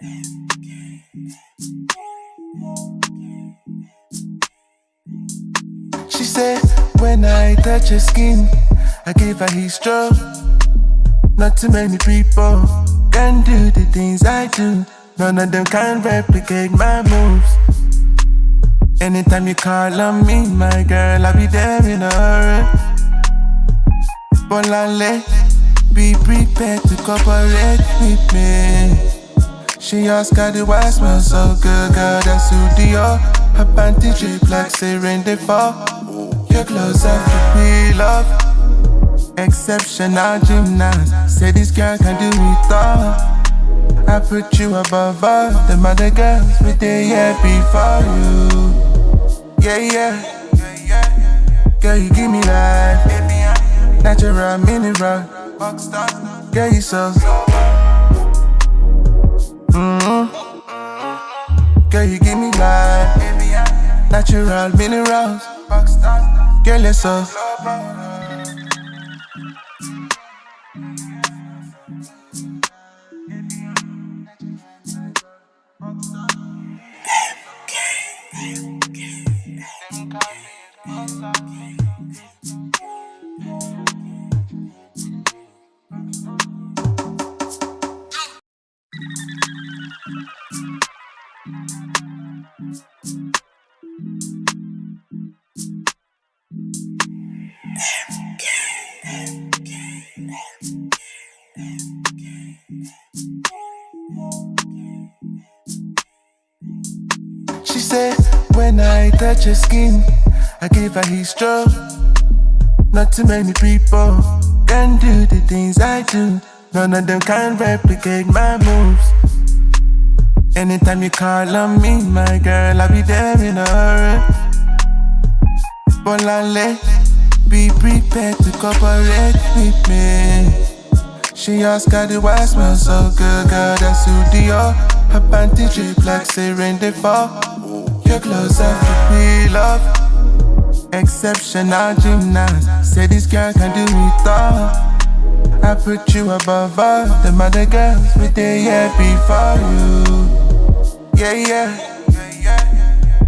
She said, when I touch her skin, I give her heat stroke. Not too many people can do the things I do. None of them can replicate my moves. Anytime you call on me, my girl, I'll be there in a hurry. Bolale, be prepared to cooperate with me. She asked God, the why smell so good, girl, that's who they are. Her panty drip like say rain they fall. Your clothes have to be love. Exceptional gymnast, say this girl can do it all. I put you above all the other girls, but they here before you. Yeah, yeah. Girl, you give me life. Natural mineral. Girl, you so. Girl, you give me life. Natural minerals. Girl, you so. She said, when I touch her skin, I give her heat stroke. Not too many people can do the things I do. None of them can replicate my moves. Anytime you call on me, my girl, I'll be there in a hurry. Bolale, be prepared to cooperate with me. She asked God, the why smell so good, girl, that's who they are. Her panty drip like say rain they fall. Your clothes have to be love. Exceptional gymnast, say this girl can do it all. I put you above all the other girls, but they here before you. Yeah, yeah.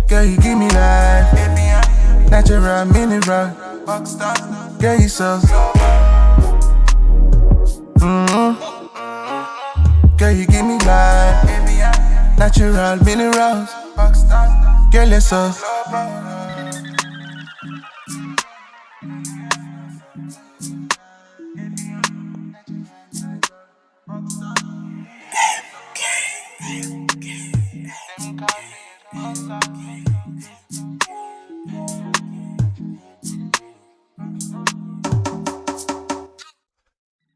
Girl, you give me life. Natural mineral. Girl, you so. Girl, you give me life. Natural minerals. Girl, you so.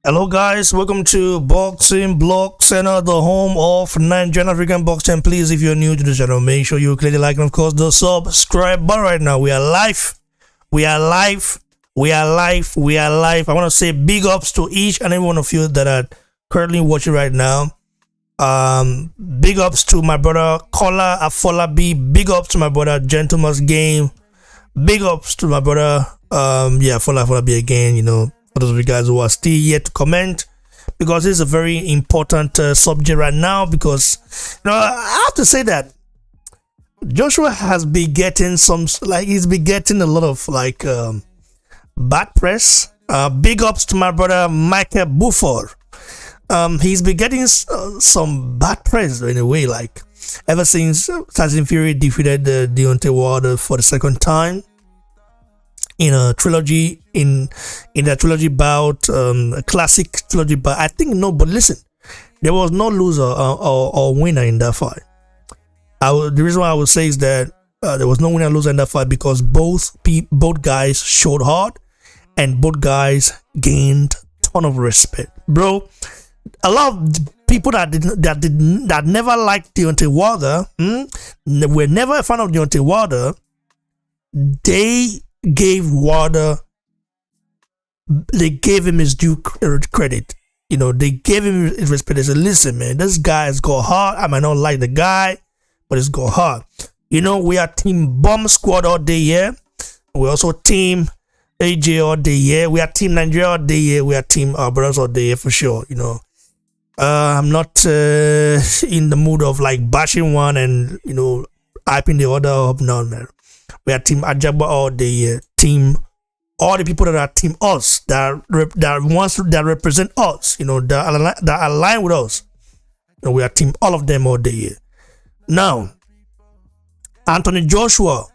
Hello guys, welcome to Boxing Blog Center, the home of Nigerian African boxing. Please, if you're new to the channel, make sure you click the like and of course the subscribe button right now. We are live. I want to say big ups to each and every one of you that are currently watching right now. Big ups to my brother Kola Afolabi. Big ups to my brother Gentleman's Game. Big ups to my brother Afolabi again, you know. For those of you guys who are still yet to comment, because this is a very important subject right now, because I have to say that Joshua has been getting he's been getting a lot of bad press. Big ups to my brother Michael Buford. He's been getting some bad press in a way, like ever since Tyson Fury defeated Deontay Wilder for the second time in a trilogy, in that trilogy bout, a classic trilogy bout. I think no, but listen, there was no loser or winner in that fight. The reason why I would say is that there was no winner or loser in that fight because both guys showed hard and both guys gained ton of respect, bro. A lot of people that never liked Deontay Wilder, were never a fan of Deontay Wilder, they gave him his due credit. You know, they gave him his respect. They said, listen, man, this guy has got hard. I might not like the guy, but it's got hard. You know, we are team Bomb Squad all day here. We also team AJ all day here. We are team Nigeria all day here. We are team our brothers all day here for sure, you know. I'm not in the mood of like bashing one and hyping the other up. No, man. We are Team Ajaba, or the team, all the people that are Team Us, that represent us, that align with us. We are Team all of them all day. Now, Anthony Joshua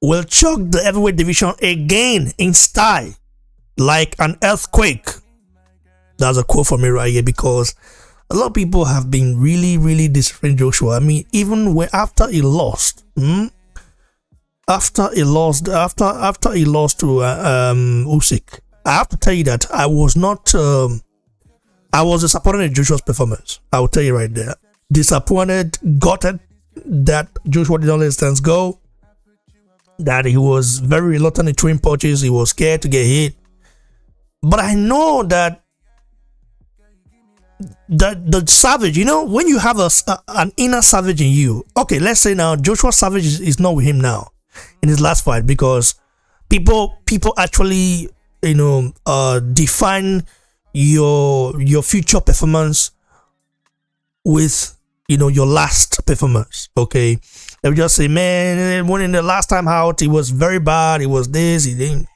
will choke the heavyweight division again in style, like an earthquake. That's a quote from me right here, because a lot of people have been really, really disrespecting Joshua. I mean, even after he lost, after he lost to Usyk, I have to tell you that I was not. I was disappointed in Joshua's performance. I will tell you right there. Disappointed, gutted that Joshua did not let his stance go. That he was very reluctant in throwing punches. He was scared to get hit. But I know that the savage, when you have an inner savage in you. Okay, let's say now Joshua Savage is not with him now in his last fight, because people actually define your future performance with your last performance. Okay, they would just say, man, when in the last time out, it was very bad, it was this, he didn't.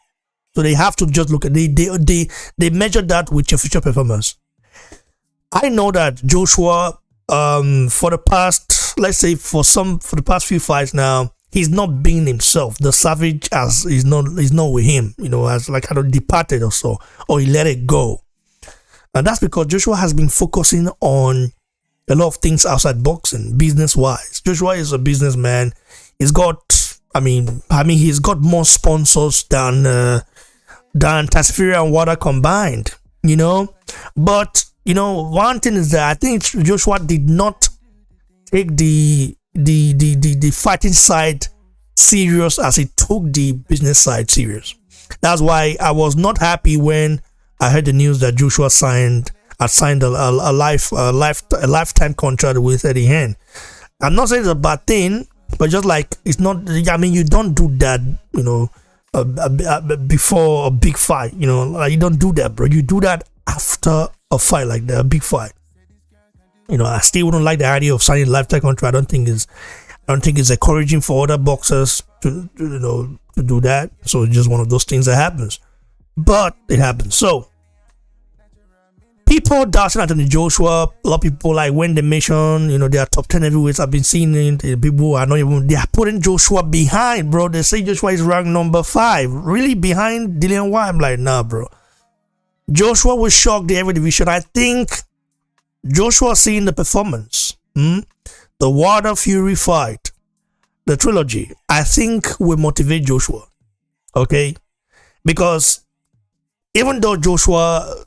So they have to just look at they measure that with your future performance. I know that Joshua, for the past, let's say for the past few fights now, he's not being himself. The savage is not with him, as like kind of departed or so, or he let it go. And that's because Joshua has been focusing on a lot of things outside boxing, business-wise. Joshua is a businessman. He's got, he's got more sponsors than Tasfiri and Wada combined, But, one thing is that I think Joshua did not take the fighting side serious as he took the business side serious. That's why I was not happy when I heard the news that Joshua had signed a lifetime contract with Eddie Hearn. I'm not saying it's a bad thing, but just like it's not. I mean, you don't do that, before a big fight. Like you don't do that, bro. You do that after a fight like that, a big fight. I still wouldn't like the idea of signing a lifetime contract. I don't think it's encouraging for other boxers to do that. So it's just one of those things that happens. But it happens. So people doubting Anthony Joshua, a lot of people, like when they mention, they are top 10 heavyweights. I've been seeing it. People are not even, they are putting Joshua behind, bro. They say Joshua is ranked number 5, really behind Dillian White. I'm like, nah, bro. Joshua will shock the heavyweight division. I think Joshua seeing the performance, the Wilder Fury fight, the trilogy, I think will motivate Joshua. Okay, because even though Joshua,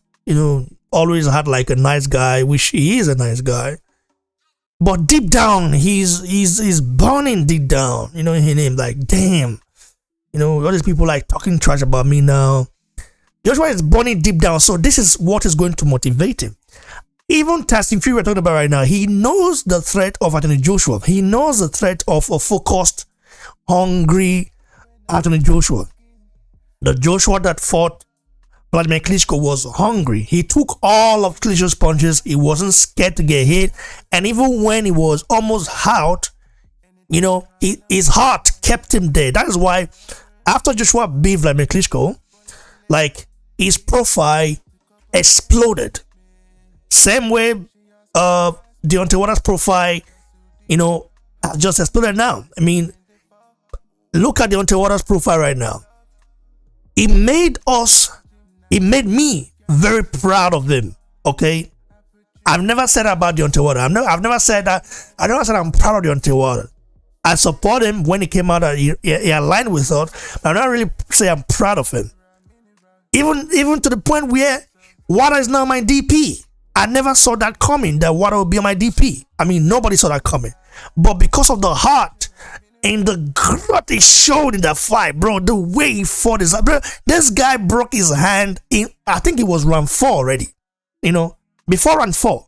always had like a nice guy, which he is a nice guy, but deep down he's burning deep down. In him, like, damn, all these people like talking trash about me now. Joshua is burning deep down, so this is what is going to motivate him. Even Tyson Fury we're talking about right now, he knows the threat of Anthony Joshua. He knows the threat of a focused, hungry Anthony Joshua. The Joshua that fought Vladimir Klitschko was hungry. He took all of Klitschko's punches. He wasn't scared to get hit. And even when he was almost out, his heart kept him there. That is why after Joshua beat Vladimir Klitschko, like, his profile exploded. Same way Deontay Wilder's profile, has just exploded now. I mean, look at Deontay Wilder's profile right now. It made me very proud of him. Okay, I've never said that about Deontay Wilder. I've never said that. I never said I'm proud of Deontay Wilder. I support him when he came out. He aligned with us. But I don't really say I'm proud of him. Even to the point where Wilder is now my DP. I never saw that coming, that Wilder would be my DP. I mean, nobody saw that coming. But because of the heart and the grit he showed in that fight, bro, the way he fought this guy broke his hand in, I think it was round 4 already. Before round 4.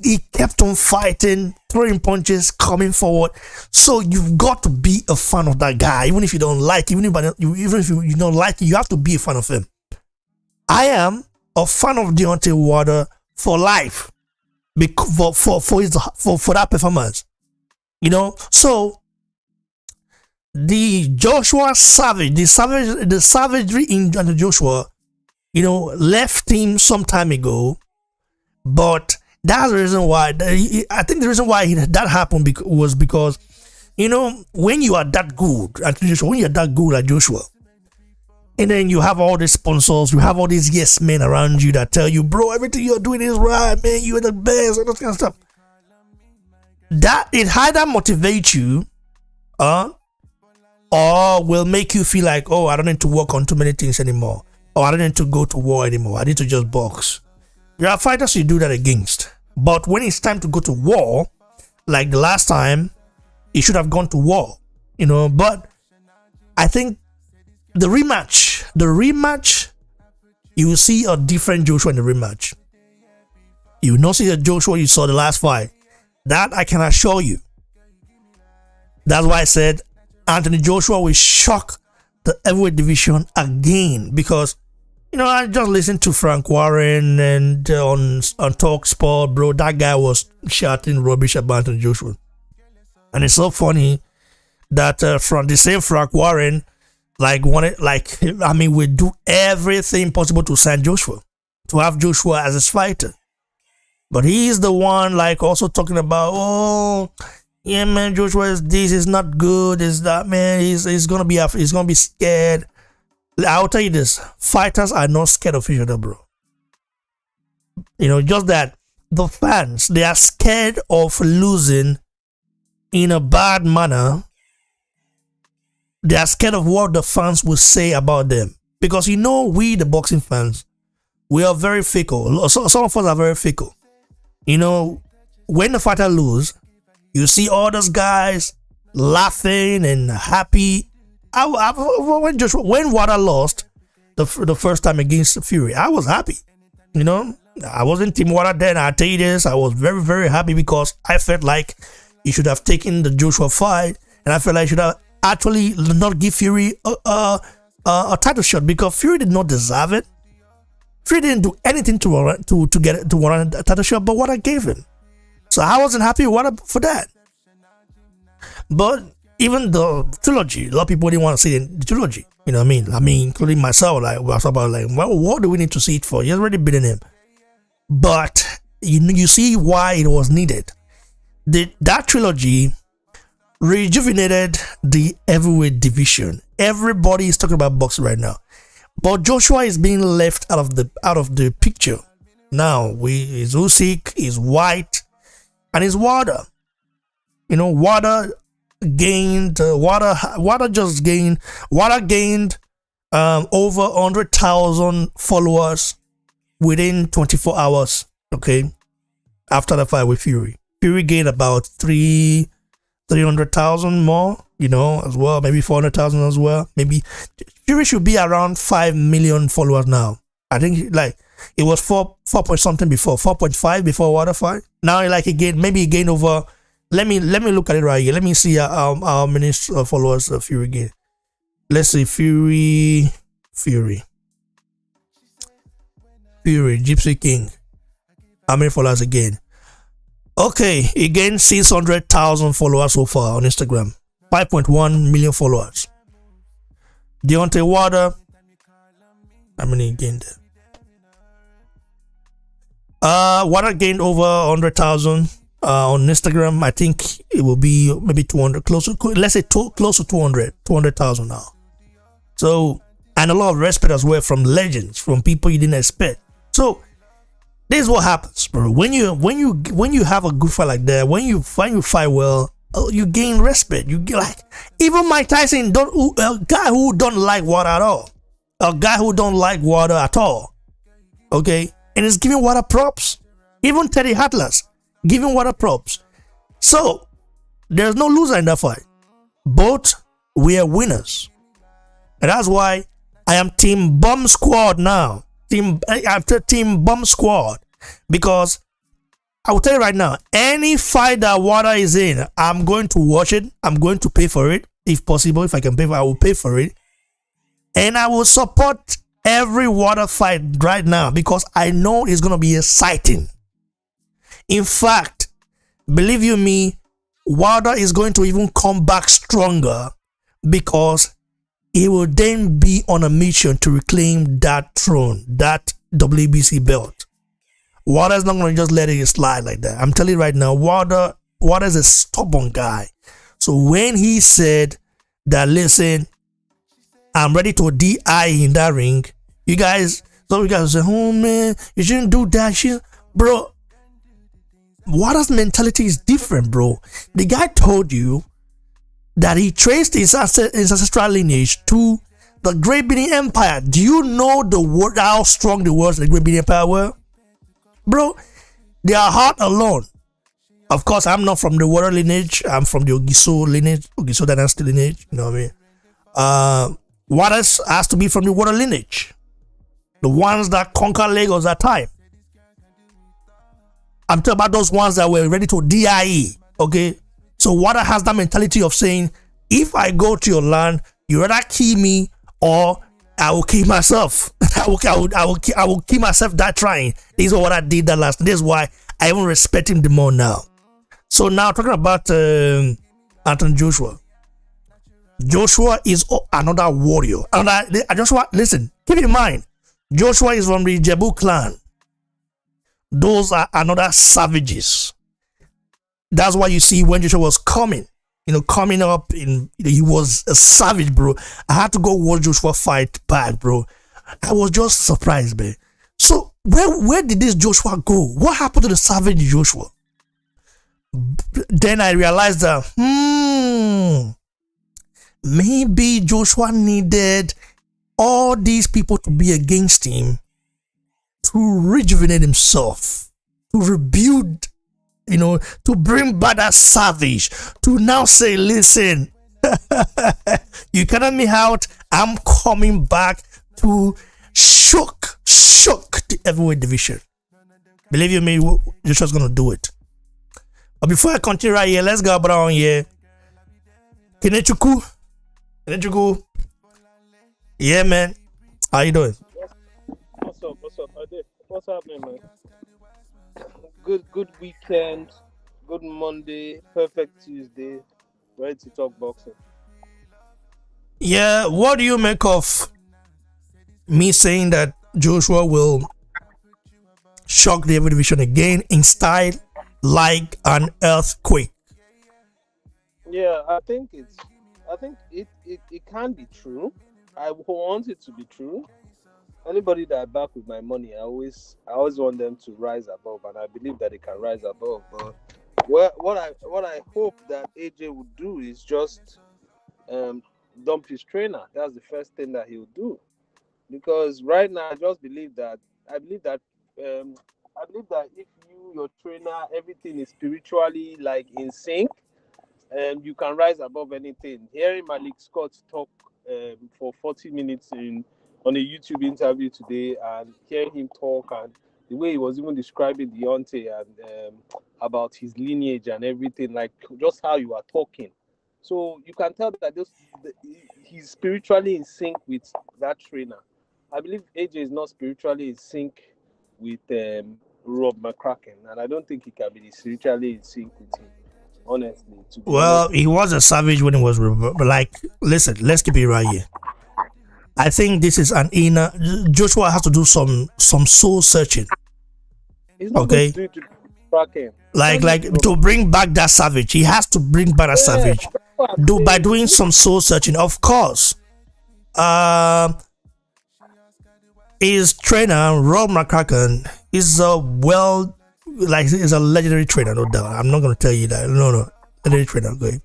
He kept on fighting, throwing punches, coming forward. So you've got to be a fan of that guy, even if you don't like, even if you don't like, you have to be a fan of him. I am a fan of Deontay Wilder for life, for that performance. So the savagery in Joshua, left him some time ago. But that's the reason why. I think the reason why that happened was because, when you are that good at Joshua, and then you have all these sponsors, you have all these yes men around you that tell you, bro, everything you're doing is right, man, you're the best, all that kind of stuff. That it either motivate you, or will make you feel like, oh, I don't need to work on too many things anymore, or I don't need to go to war anymore. I need to just box. There are fighters you do that against, but when it's time to go to war, like the last time, you should have gone to war, But I think the rematch, you will see a different Joshua in the rematch. You will not see the Joshua you saw the last fight. That I can assure you. That's why I said Anthony Joshua will shock the heavyweight division again, because I just listened to Frank Warren and on Talk Sport, bro. That guy was shouting rubbish about Anthony Joshua, and it's so funny that from the same Frank Warren, we do everything possible to sign Joshua, to have Joshua as his fighter, but he's the one also talking about, oh yeah, man, Joshua is this, is not good, is that, man, he's gonna be scared. I'll tell you this, fighters are not scared of each other, bro. Just that the fans, they are scared of losing in a bad manner. They are scared of what the fans will say about them. Because we, the boxing fans, we are very fickle. Some of us are very fickle. When the fighter lose, you see all those guys laughing and happy. When Wilder lost the first time against Fury, I was happy. I wasn't Team Wilder then. I tell you this, I was very, very happy because I felt like he should have taken the Joshua fight, and I felt like he should have actually not give Fury a title shot, because Fury did not deserve it. Fury didn't do anything to warrant a title shot, but what I gave him. So I wasn't happy for that. But even the trilogy, a lot of people didn't want to see the trilogy. You know what I mean? Including myself. I was about what do we need to see it for? He's already beaten him. But you see why it was needed. That trilogy rejuvenated the heavyweight division. Everybody is talking about boxing right now, but Joshua is being left out of the picture. Now is Usyk, is White, and is Wilder. Wilder gained over 100,000 followers within 24 hours. Okay, after the fight with Fury gained about 300,000 more, as well, maybe 400,000 as well. Maybe Fury should be around 5 million followers now. I think it was 4 point something before, 4.5 before Wilder fight. Now he gained over. Let me look at it right here. Let me see how many followers Fury gained. Let's see, Fury, Gypsy King. How many followers again? Okay, he gained 600,000 followers so far on Instagram. 5.1 million followers. Deontay Wilder, how many he gained there? Wilder gained over 100,000 on Instagram. I think it will be maybe 200, close to 200,000 now. So, and a lot of respect as well from legends, from people you didn't expect. So, this is what happens, bro. When you have a good fight like that, when you fight well, you gain respect. You get even Mike Tyson, a guy who don't like Wilder at all, okay, and is giving Wilder props. Even Teddy Atlas giving Wilder props. So there's no loser in that fight. Both were winners, and that's why I am Team Bomb Squad now. After Team Bomb Squad, because I will tell you right now, any fight that Wilder is in, I'm going to watch it. I'm going to pay for it if possible. If I can pay for it, I will pay for it, and I will support every water fight right now because I know it's gonna be exciting. In fact, believe you me, Wilder is going to even come back stronger because he will then be on a mission to reclaim that throne, that WBC belt. Wilder's not going to just let it slide like that. I'm telling you right now, Wilder's a stubborn guy. So when he said that, listen, I'm ready to DI in that ring, you guys, some of you guys say, oh man, you shouldn't do that shit. Bro, Wilder's mentality is different, bro. The guy told you that he traced his ancestral lineage to the Great Benin Empire. Do you know how strong the words of the Great Benin Empire were? Bro, their heart alone. Of course, I'm not from the water lineage. I'm from the Ogiso lineage, Ogiso dynasty lineage. You know what I mean? Waters has to be from the water lineage. The ones that conquered Lagos at that time. I'm talking about those ones that were ready to DIE. Okay? So Water has that mentality of saying, if I go to your land, you rather kill me or I will kill myself. I will kill myself that trying. This is what I did that last. This is why I even respect him the more now. So now talking about Anthony Joshua. Joshua is another warrior. Joshua, listen, keep in mind, Joshua is from the Jebu clan. Those are another savages. That's why you see when Joshua was coming up he was a savage, bro. I had to go watch Joshua fight back, bro. I was just surprised, man. So where did this Joshua go? What happened to the savage Joshua? Then I realized that maybe Joshua needed all these people to be against him to rejuvenate himself, to rebuild, to bring back that savage, to now say, listen, you cannot me out, I'm coming back to shook the heavyweight division. Believe you me, Joshua's gonna do it. But before I continue right here, let's go around here. Kenechukwu. Yeah, man. How you doing? What's up? What's happening, man? Good weekend. Good Monday. Perfect Tuesday. Ready to talk boxing. Yeah, what do you make of me saying that Joshua will shock the heavyweight division again in style like an earthquake? Yeah, I think it can be true. I want it to be true. Anybody that I back with my money, I always want them to rise above, and I believe that they can rise above. But what I hope that AJ would do is just dump his trainer. That's the first thing that he'll do, because right now I believe that if your trainer, everything is spiritually like in sync, and you can rise above anything. Hearing Malik Scott talk for 40 minutes on a YouTube interview today, and hearing him talk, and the way he was even describing Deontay and about his lineage and everything, like just how you are talking. So you can tell that he's spiritually in sync with that trainer. I believe AJ is not spiritually in sync with Rob McCracken, and I don't think he can be spiritually in sync with him. Honestly, well, he was a savage when he was, but like, listen, let's keep it right here. I think this is an inner. Joshua has to do some soul searching. Okay, like to bring back that savage. He has to bring back that savage. By doing some soul searching, of course. His trainer Rob McCracken is is a legendary trainer, no doubt. I'm not going to tell you that. No, legendary trainer. Okay.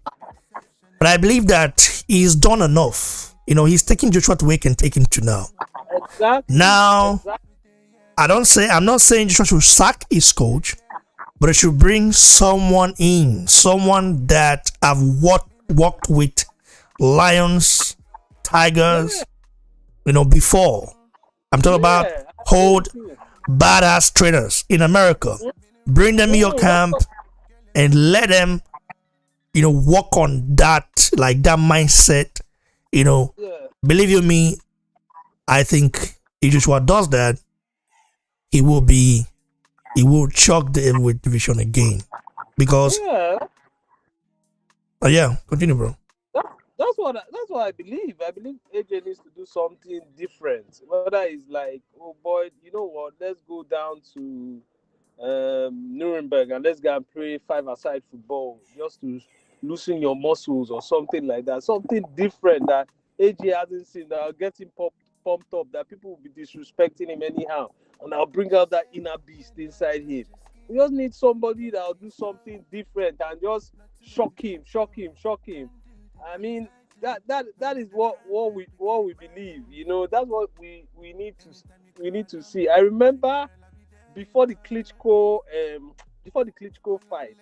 But I believe that he's done enough. He's taking Joshua to where he can take him to now. Exactly. Now, I'm not saying Joshua should sack his coach, but it should bring someone that have worked with lions, tigers, before. I'm talking about hold badass trainers in America. Bring them in your camp and let them, work on that, like that mindset. Believe you me, I think if Joshua does that, he will chalk the heavyweight division again. Because Yeah, yeah, continue, bro. that's what I believe. I believe AJ needs to do something different. Whether it's like, oh boy, you know what? Let's go down to Nuremberg and let's go and play five-a-side football just to loosen your muscles or something like that. Something different that AJ hasn't seen that will get him pumped up, that people will be disrespecting him anyhow. And I'll bring out that inner beast inside him. We just need somebody that will do something different and just shock him. I mean, that is what we believe. You know, that's what we need to see. I remember before the Klitschko fight.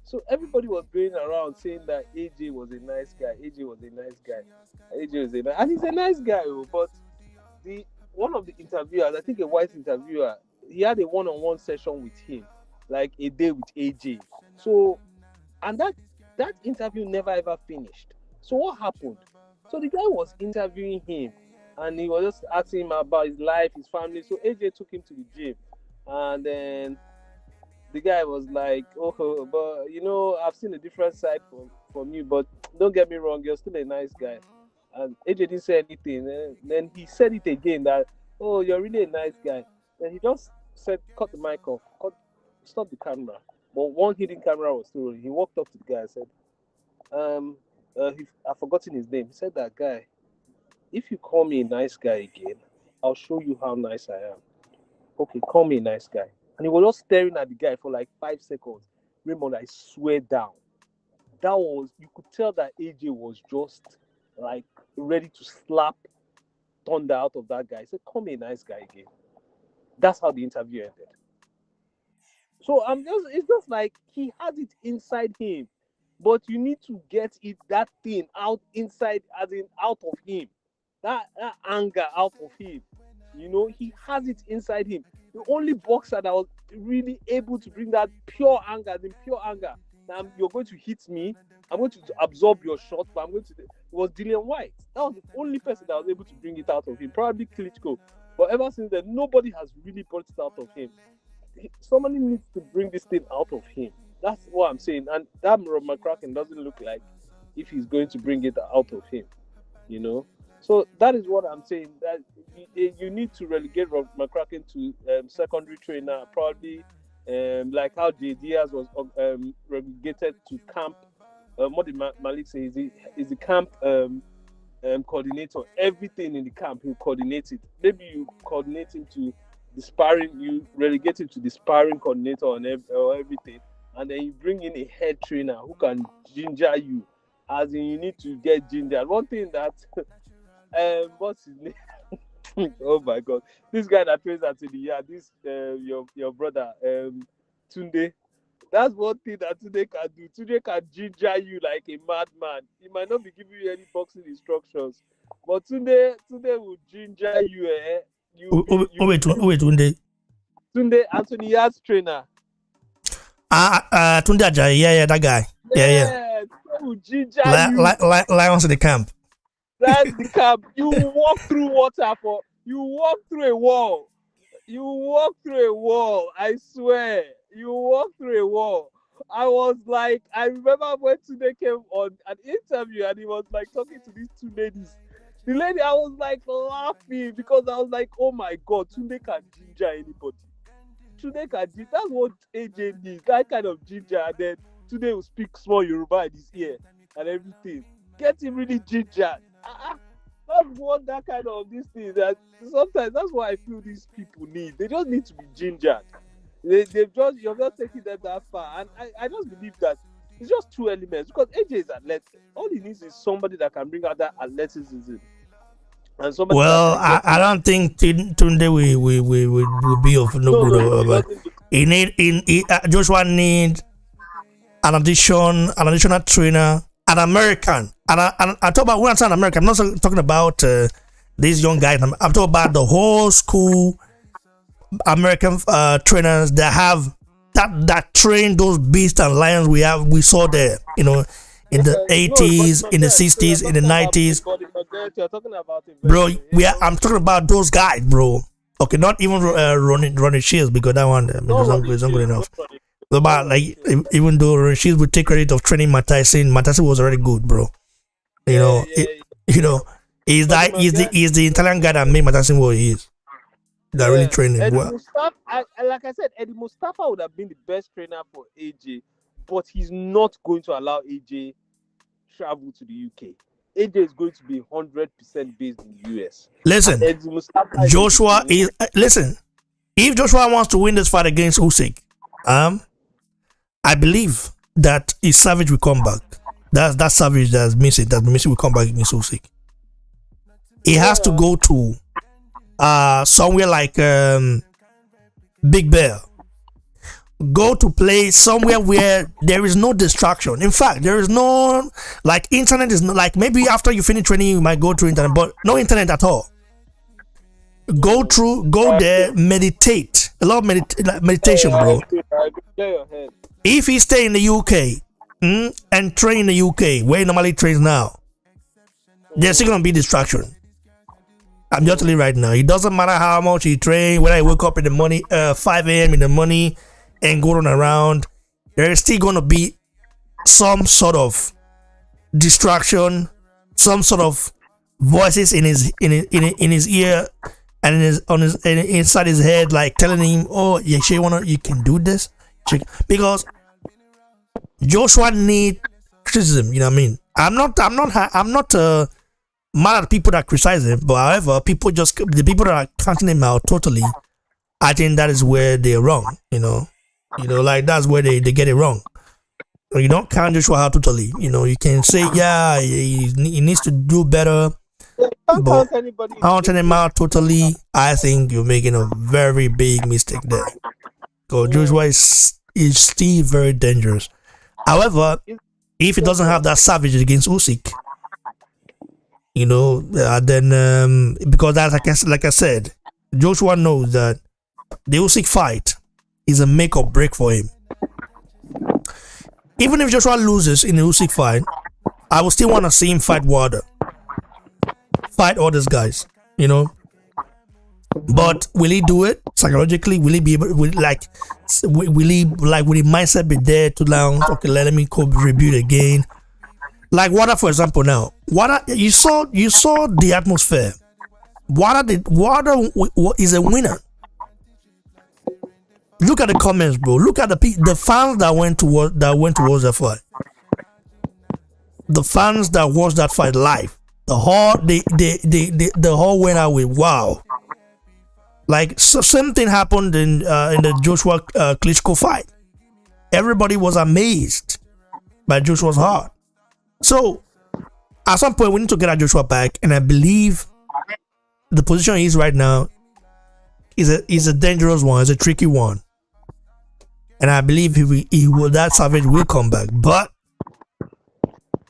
So everybody was going around saying that AJ was a nice guy. And he's a nice guy. But one of the interviewers, I think a white interviewer, he had a one-on-one session with him, like a day with AJ. So, and that interview never ever finished. So what happened? So the guy was interviewing him, and he was just asking him about his life, his family. So AJ took him to the gym. And then the guy was like, oh, but you know, I've seen a different side from you, but don't get me wrong, you're still a nice guy. And AJ didn't say anything. And then he said it again that, oh, you're really a nice guy. Then he just said, cut the mic off, stop the camera. But one hidden camera was still rolling. He walked up to the guy and said, I've forgotten his name. He said, that guy, if you call me a nice guy again, I'll show you how nice I am. Okay, call me a nice guy. And he was just staring at the guy for like 5 seconds. Raymond, I swear down. You could tell that AJ was just like ready to slap thunder out of that guy. He said, call me a nice guy again. That's how the interview ended. So it's just like he has it inside him, but you need to get that thing out inside, as in out of him. That anger out of him. You know, he has it inside him. The only boxer that was really able to bring that pure anger. Now you're going to hit me. I'm going to absorb your shot, but it was Dillian White. That was the only person that was able to bring it out of him. Probably Klitschko. But ever since then, nobody has really brought it out of him. Somebody needs to bring this thing out of him. That's what I'm saying. And that Rob McCracken doesn't look like if he's going to bring it out of him. You know? So that is what I'm saying. That you need to relegate Rob McCracken to secondary trainer, probably like how Jay Diaz was relegated to camp. What did Malik say? Is the camp coordinator? Everything in the camp, he'll coordinate it. Maybe you coordinate him to the sparring. You relegate him to the sparring coordinator on everything, and then you bring in a head trainer who can ginger you. As in, you need to get ginger. One thing that what's his name? Oh my God! This guy that trains at the yard, this your brother Tunde. That's one thing that Tunde can do. Tunde can ginger you like a madman. He might not be giving you any boxing instructions, but Tunde will ginger you. Wait, Tunde. Tunde, Anthony Yard's trainer. Tunde Ajayi, yeah, that guy. Yeah. Tunde will ginger you. Lions in the camp. That's the camp. You walk through water you walk through a wall. I swear. You walk through a wall. I was like, I remember when Tunde came on an interview and he was like talking to these two ladies. The lady, I was like laughing because I was like, oh my God, Tunde can ginger anybody. That's what AJ needs, that kind of ginger. And then Tunde will speak small Yoruba in his ear and everything. Get him really gingered. That's what that kind of this thing that sometimes that's what I feel these people need. They just need to be gingered. You're just taking them that far, and I just believe that it's just two elements because AJ is athletic. All he needs is somebody that can bring out that athleticism. And somebody. Well, I don't think Tunde will be of no good. But Joshua need an additional trainer. An American, and I talk about when I say an American, I'm not talking about these young guys. I'm talking about the whole school American trainers that have that train those beasts and lions we saw there, you know, in the 80s, in the 60s, in the 90s. event. You're talking about event. bro. I'm talking about those guys, bro. Okay, not even Ronnie Shields, because that one, I mean, Don't run it's not good it. enough. Don't run it. But like, even though Ronnie Shields would take credit of training Matthyson was already good, bro. You Yeah, know, yeah, yeah. you know, he's the Italian guy that made Matthyson what he is. That really Yeah. trained him Eddie well. Mustafa, like I said, Eddie Mustafa would have been the best trainer for AJ, but he's not going to allow AJ travel to the UK. AJ is going to be 100% based in the US. Listen, Eddie Mustafa Joshua is listen. If Joshua wants to win this fight against Usyk, I believe that his Savage will come back. That's that Savage that's missing. That missing will come back against Usyk. He has to go to somewhere like Big Bear. Go to play somewhere where there is no distraction. In fact, there is no, like, internet is not, like, maybe after you finish training you might go to internet, but no internet at all. Go there, meditate. A lot of meditation, bro. If he stay in the UK and train in the UK where he normally trains now, there's still gonna be distraction. I'm just telling you right now. It doesn't matter how much he train, whether he wake up in the morning, 5 a.m. in the morning, and go on around. There is still gonna be some sort of distraction, some sort of voices in his ear and inside his head, like telling him, "Oh, you can do this," because Joshua need criticism. You know what I mean? I'm not mad at people that criticize him, but however, the people that are counting him out totally, I think that is where they're wrong. Like that's where they get it wrong. You don't count Joshua out totally. You can say, yeah, he needs to do better, but counting him out totally, I think you're making a very big mistake there. Because Joshua is still very dangerous. However, if he doesn't have that savage against Usyk, then because that's like I said, Joshua knows that the Usyk fight is a make or break for him. Even if Joshua loses in the Usyk fight, I will still want to see him fight Wilder, fight all these guys, But will he do it psychologically? Will he be able? Will he with the mindset be there to now? Okay, let me rebuild again. Like Wilder, for example. Now, Wilder, you saw the atmosphere. Wilder is a winner. Look at the comments, bro. Look at the fans that went towards that fight. The fans that watched that fight live. The whole went out with wow. Like same thing happened in the Joshua Klitschko fight. Everybody was amazed by Joshua's heart. So at some point we need to get our Joshua back, and I believe the position he is right now is a dangerous one, is a tricky one. And I believe that Savage will come back. But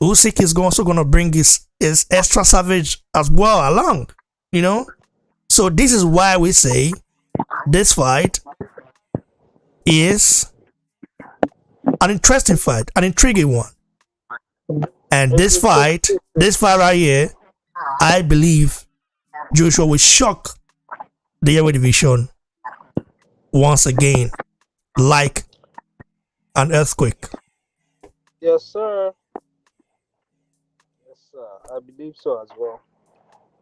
Usyk is also going to bring his extra Savage as well along, So this is why we say this fight is an interesting fight, an intriguing one. And this fight right here, I believe Joshua will shock the heavyweight division once again, like an earthquake. Yes, sir. Yes, sir. I believe so as well.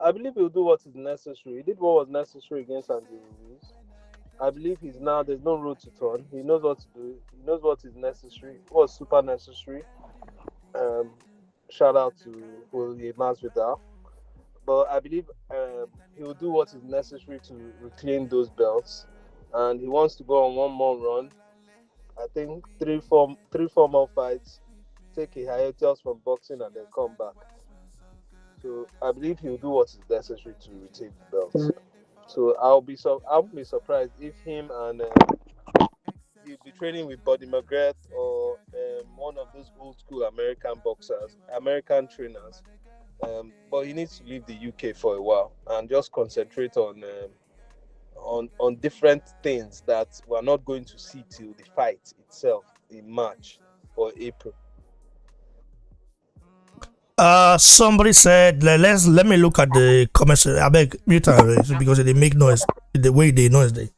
I believe he'll do what is necessary. He did what was necessary against Andy Ruiz. I believe there's no road to turn. He knows what to do. He knows what is necessary, what's super necessary. Shout out to Willie Masvidal. But I believe he will do what is necessary to reclaim those belts. And he wants to go on one more run. I think 3-4 more fights, take a hiatus from boxing, and then come back. So I believe he'll do what is necessary to retain the belts. So I'll be surprised if him and he'll be training with Buddy McGrath or one of those old school American boxers, American trainers. But he needs to leave the UK for a while and just concentrate on different things that we're not going to see till the fight itself in March or April. Somebody said, let me look at the comments. I beg mute because they make noise the way they noise they.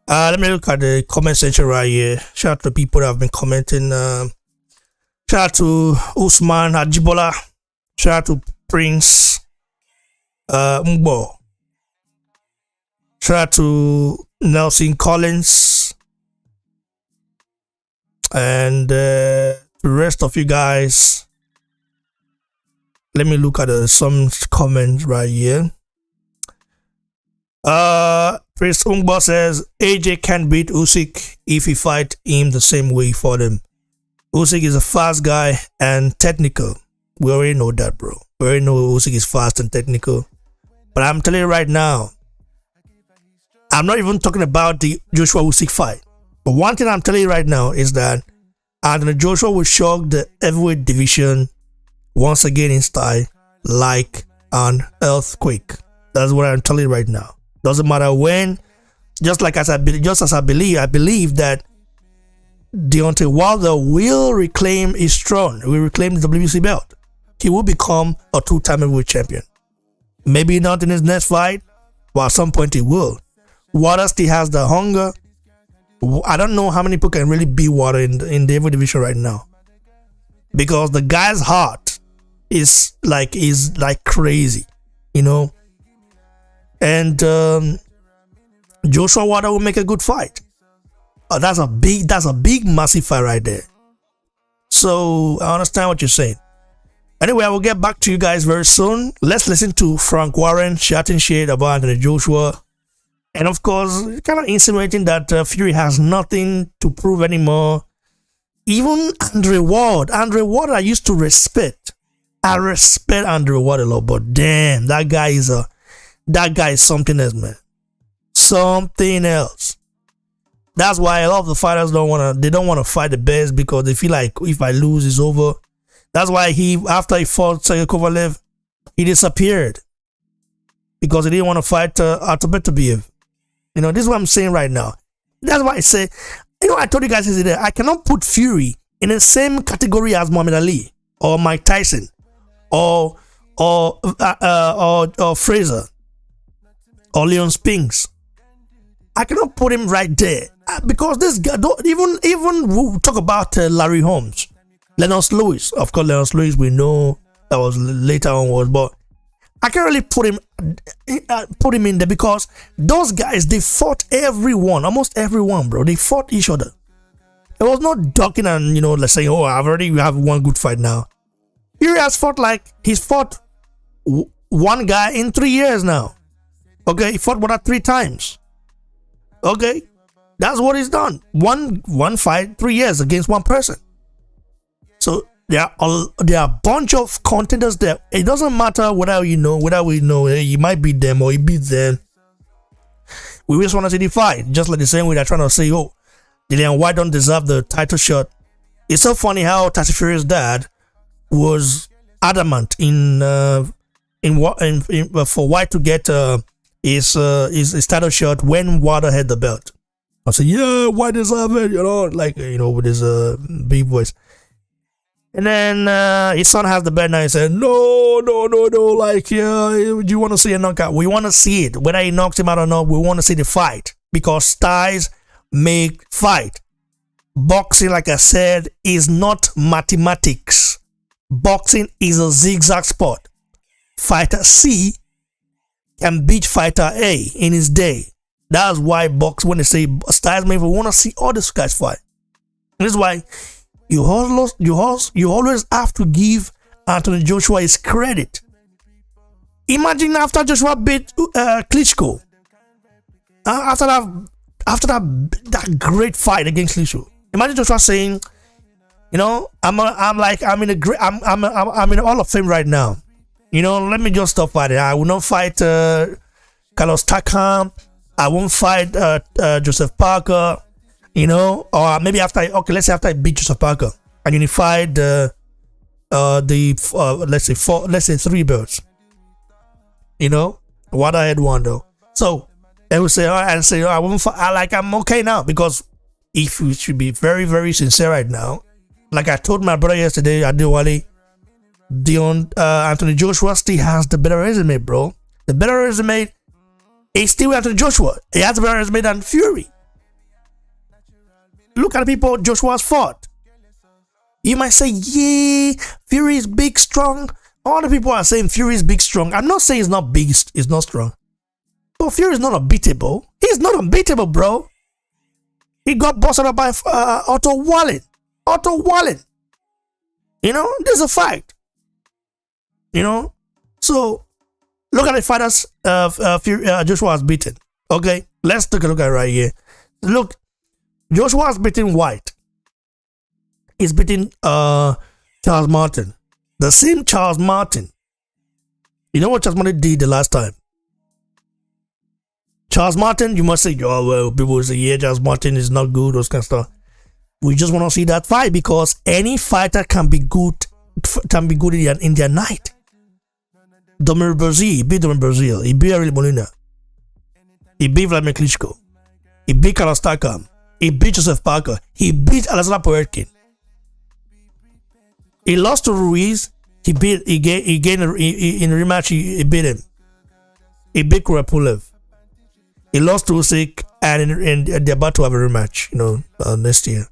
Let me look at the comment section right here. Shout out to people that have been commenting. Shout out to Usman Ajibola. Shout out to Prince Mbo. Shout out to Nelson Collins. And the rest of you guys. Let me look at some comments right here. Prince Ungbo says AJ can't beat Usyk if he fight him the same way for them. Usyk is a fast guy and technical. We already know that, bro. We already know Usyk is fast and technical. But I'm telling you right now, I'm not even talking about the Joshua Usyk fight. But one thing I'm telling you right now is that Anthony Joshua will shock the heavyweight division once again in style, like an earthquake. That's what I'm telling you right now. Doesn't matter when. Just as I believe that Deontay Wilder will reclaim his throne. He will reclaim the WBC belt. He will become a two-time heavyweight champion. Maybe not in his next fight, but at some point he will. Wilder still has the hunger. I don't know how many people can really beat Wilder in the heavyweight division right now, because the guy's heart is like crazy, you know. And Joshua Wilder will make a good fight. That's a big massive fight right there. So I understand what you're saying. Anyway, I will get back to you guys very soon. Let's listen to Frank Warren shouting shit about Anthony Joshua, and of course kind of insinuating that Fury has nothing to prove anymore. Even Andre Ward I used to respect. I respect Andre Ward a lot, but damn, that guy is something else, man. Something else. That's why a lot of the fighters don't want to fight the best, because they feel like if I lose, it's over. That's why after he fought Sergey Kovalev, he disappeared, because he didn't want to fight Artubetabiev. You know, this is what I'm saying right now. That's why I say, you know, I told you guys yesterday, I cannot put Fury in the same category as Muhammad Ali or Mike Tyson or Fraser or Leon Spinks. I cannot put him right there, because this guy even we'll talk about Larry Holmes, Lennox Lewis. Of course, Lennox Lewis we know that was later onwards, but I can't really put him in there, because those guys, they fought almost everyone, bro. They fought each other. It was not ducking and, you know, let's say, oh, we have one good fight now. Fury has fought he's fought one guy in 3 years now. Okay, he fought that 3 times. Okay, that's what he's done. One fight, 3 years against one person. So there are a bunch of contenders there. It doesn't matter whether we know he might beat them or he beats them. We just want to see the fight. Just like the same way they're trying to say, oh, Dillian White don't deserve the title shot. It's so funny how Tyson Fury's dad was adamant for White to get his title shot when Wilder had the belt. I said, yeah, White deserve it, with his big voice. And then his son has the belt now. He said, no, do you want to see a knockout? We want to see it. Whether he knocks him out or not, we want to see the fight, because styles make fight. Boxing, like I said, is not mathematics. Boxing is a zigzag sport. Fighter C can beat Fighter A in his day. That's why when they say styles make, we want to see all these guys fight. And this is why you always have to give Anthony Joshua his credit. Imagine after Joshua beat Klitschko, after that great fight against Klitschko. Imagine Joshua saying, I'm in the Hall of Fame right now. Let me just stop fighting. I will not fight Carlos Takam. I won't fight Joseph Parker. Or maybe let's say after I beat Joseph Parker and unified let's say 3 belts. What I had one though. So they would say, I won't fight. I'm okay now, because if we should be very, very sincere right now, like I told my brother yesterday, Adewale, Anthony Joshua still has the better resume, bro. The better resume is still Anthony Joshua. He has a better resume than Fury. Look at the people Joshua's fought. You might say, yeah, Fury is big, strong. All the people are saying Fury is big, strong. I'm not saying it's not big, it's not strong. But Fury is not unbeatable. He's not unbeatable, bro. He got busted up by Otto Wallen. Otto Wallen. You know, this is a fact. You know, so look at the fighters Joshua has beaten. Okay, let's take a look at it right here. Look, Joshua has beaten White. He's beating Charles Martin. The same Charles Martin. You know what Charles Martin did the last time? Charles Martin, you must say, oh, well, people will say, yeah, Charles Martin is not good, those kind of stuff. We just want to see that fight because any fighter can be good in their night. Dominic Brazil, he beat Dominic Brazil. He beat Ariel Molina. He beat Vladimir Klitschko. He beat Carlos Takam. He beat Joseph Parker. He beat Alexander Povetkin. He lost to Ruiz. In a rematch. He beat him. He beat Kurapulev. He lost to Usyk, and they're about to have a rematch, you know, next year.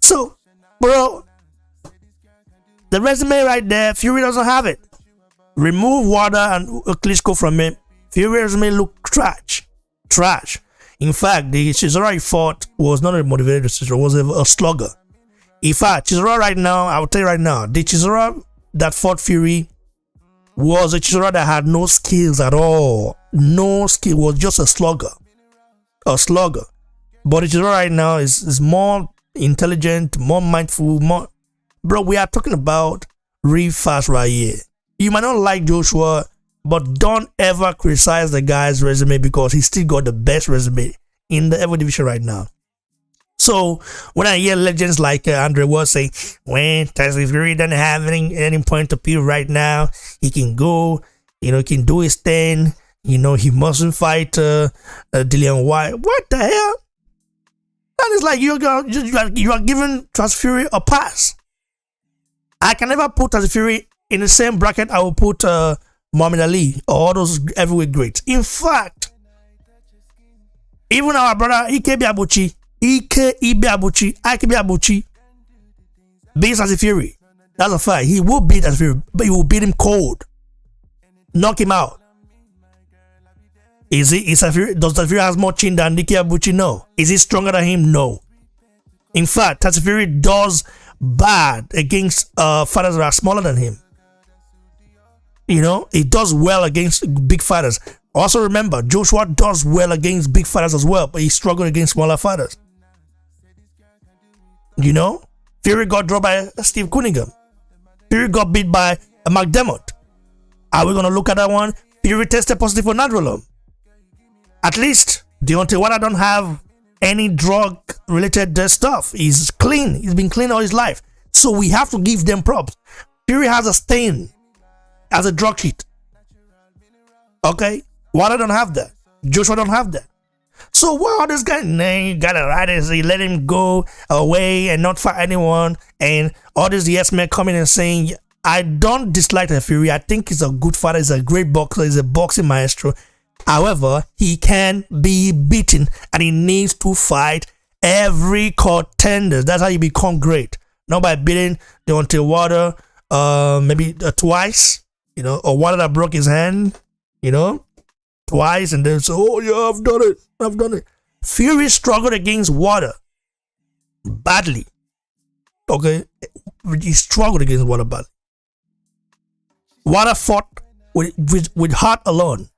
So, bro, the resume right there, Fury doesn't have it. Remove Wilder and Klitschko from him. Fury resume look trash. Trash. In fact, the Chisora he fought was not a motivated decision, it was a slugger. In fact, Chisora right now, I will tell you right now, the Chisora that fought Fury was a Chisora that had no skills at all. No skill, was just a slugger. A slugger. But the Chisora right now is more intelligent, more mindful, more. Bro, we are talking about real fast right here. You might not like Joshua, but don't ever criticize the guy's resume because he still got the best resume in the ever division right now. So when I hear legends like Andre Ward say, when Tyson Fury doesn't have any point of view right now, he can go, you know, he can do his thing, you know, he mustn't fight Dillian White. What the hell? That is like you are giving Tyson Fury a pass. I can never put Tyson Fury in the same bracket I will put Muhammad Ali or all those heavyweight greats. In fact, even our brother Ike Abuchi beats Tyson Fury. That's a fact. He will beat Tyson Fury, but he will beat him cold. Knock him out. Does Tyson Fury has more chin than Ike Abuchi? No. Is he stronger than him? No. In fact, Tyson Fury does bad against fighters that are smaller than him. You know, he does well against big fighters. Also remember, Joshua does well against big fighters as well, but he struggled against smaller fighters. You know, Fury got dropped by Steve Cunningham. Fury got beat by Mark Demott. Are we going to look at that one? Fury tested positive for Nadrolone. At least Deontay Wilder don't have any drug-related stuff. He's clean. He's been clean all his life. So we have to give them props. Fury has a stain as a drug cheat. Okay? Wilder don't have that. Joshua don't have that. So what all this guy, you gotta write is he let him go away and not fight anyone, and all these yes men coming and saying, I don't dislike the Fury. I think he's a good fighter, he's a great boxer, he's a boxing maestro. However, he can be beaten and he needs to fight every contender. That's how you become great. Not by beating Deontay Wilder maybe twice, you know, or Wilder that broke his hand, you know, twice, and then say, oh yeah, I've done it. Fury struggled against Wilder badly. Okay, he struggled against Wilder badly. Wilder fought with heart alone.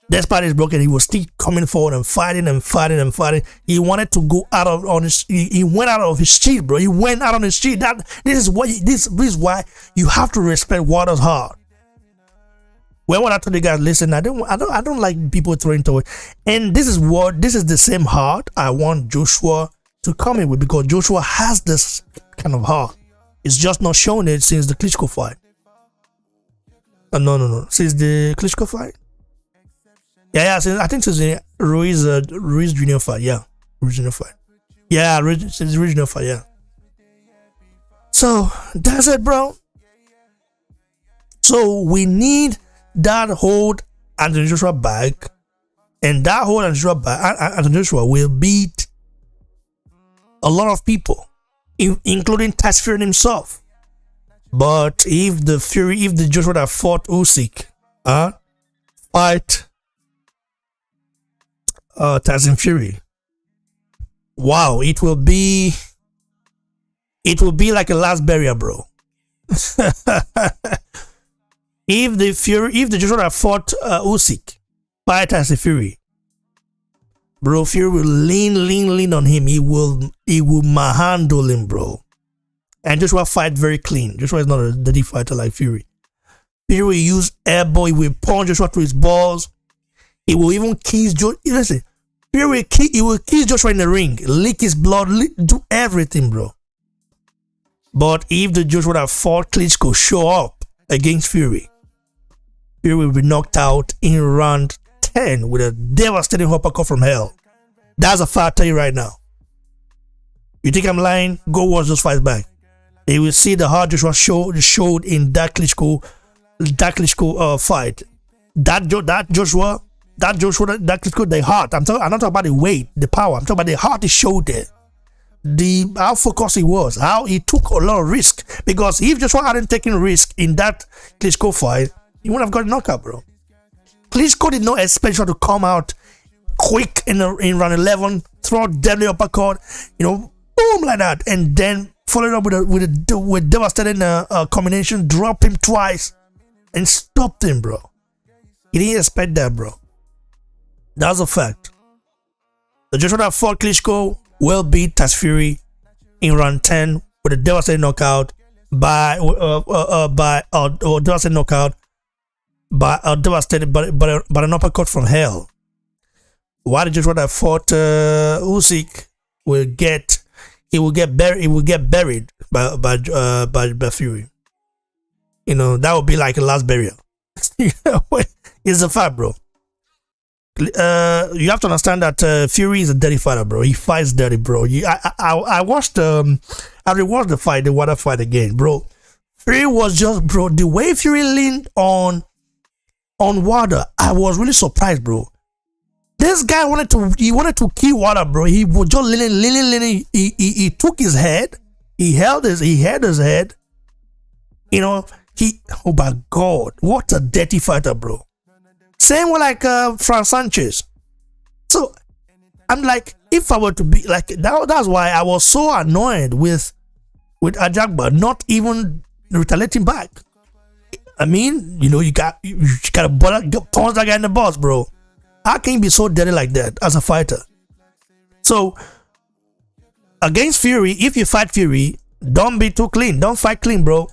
Despite his broken, he was still coming forward and fighting and fighting and fighting. He wanted to go out on his. He went out of his street, bro. He went out on his street. This is why you have to respect Wilder's heart. When I told you guys, listen, I don't like people throwing toys. And this is the same heart I want Joshua to come in with, because Joshua has this kind of heart. It's just not shown it since the Klitschko fight. No. Since the Klitschko fight? Yeah, I think since the Ruiz Junior fight, yeah. Ruiz Junior fight. Yeah, since the original fight, yeah. So, that's it, bro. So we need that hold Anthony Joshua back, and that hold Anthony Joshua will beat a lot of people, including Tyson Fury himself. But if the Joshua that fought Usyk, fight Tyson Fury, wow, it will be like a last burial, bro. If the Joshua that fought Usyk fight Tyson Fury, bro, Fury will lean on him. He will manhandle him, bro. And Joshua fight very clean. Joshua is not a dirty fighter like Fury. Fury will use elbow. He will punch Joshua to his balls. He will even kiss Joshua. Listen, Fury will kiss Joshua in the ring, lick his blood, do everything, bro. But if the Joshua that fought Klitschko show up against Fury, Fury will be knocked out in round 10 with a devastating uppercut from hell. That's a fact, I tell you right now. You think I'm lying? Go watch those fights back. You will see the hard Joshua showed in that Klitschko fight. That Klitschko, the heart. I'm not talking about the weight, the power. I'm talking about the heart he showed there. How focused he was, how he took a lot of risk. Because if Joshua hadn't taken risk in that Klitschko fight, he wouldn't have got a knockout, bro. Klitschko did not expect Joshua to come out quick in round 11, throw a deadly uppercut, boom like that, and then follow it up with devastating combination, drop him twice, and stopped him, bro. He didn't expect that, bro. That's a fact. The Joshua that fought Klitschko will beat Tyson Fury in round 10 with a devastating knockout by an uppercut from hell. While the Joshua that fought Usyk will get buried by Fury. That would be like a last burial. It's a fact, bro. You have to understand that Fury is a dirty fighter, bro. He fights dirty, bro. I watched I rewatched the Wilder fight again, bro. Fury was just, bro, the way Fury leaned on Wilder, I was really surprised, bro. This guy wanted to kill Wilder, bro. He was just leaning. He took his head, he held his head. Oh my God, what a dirty fighter, bro. Same with like Frank Sanchez. So I'm like, if I were to be like that's why I was so annoyed with Ajagba not even retaliating back. I mean, you gotta punch that guy in the balls, bro. How can you be so dirty like that as a fighter? So against Fury, if you fight Fury, don't be too clean. Don't fight clean, bro.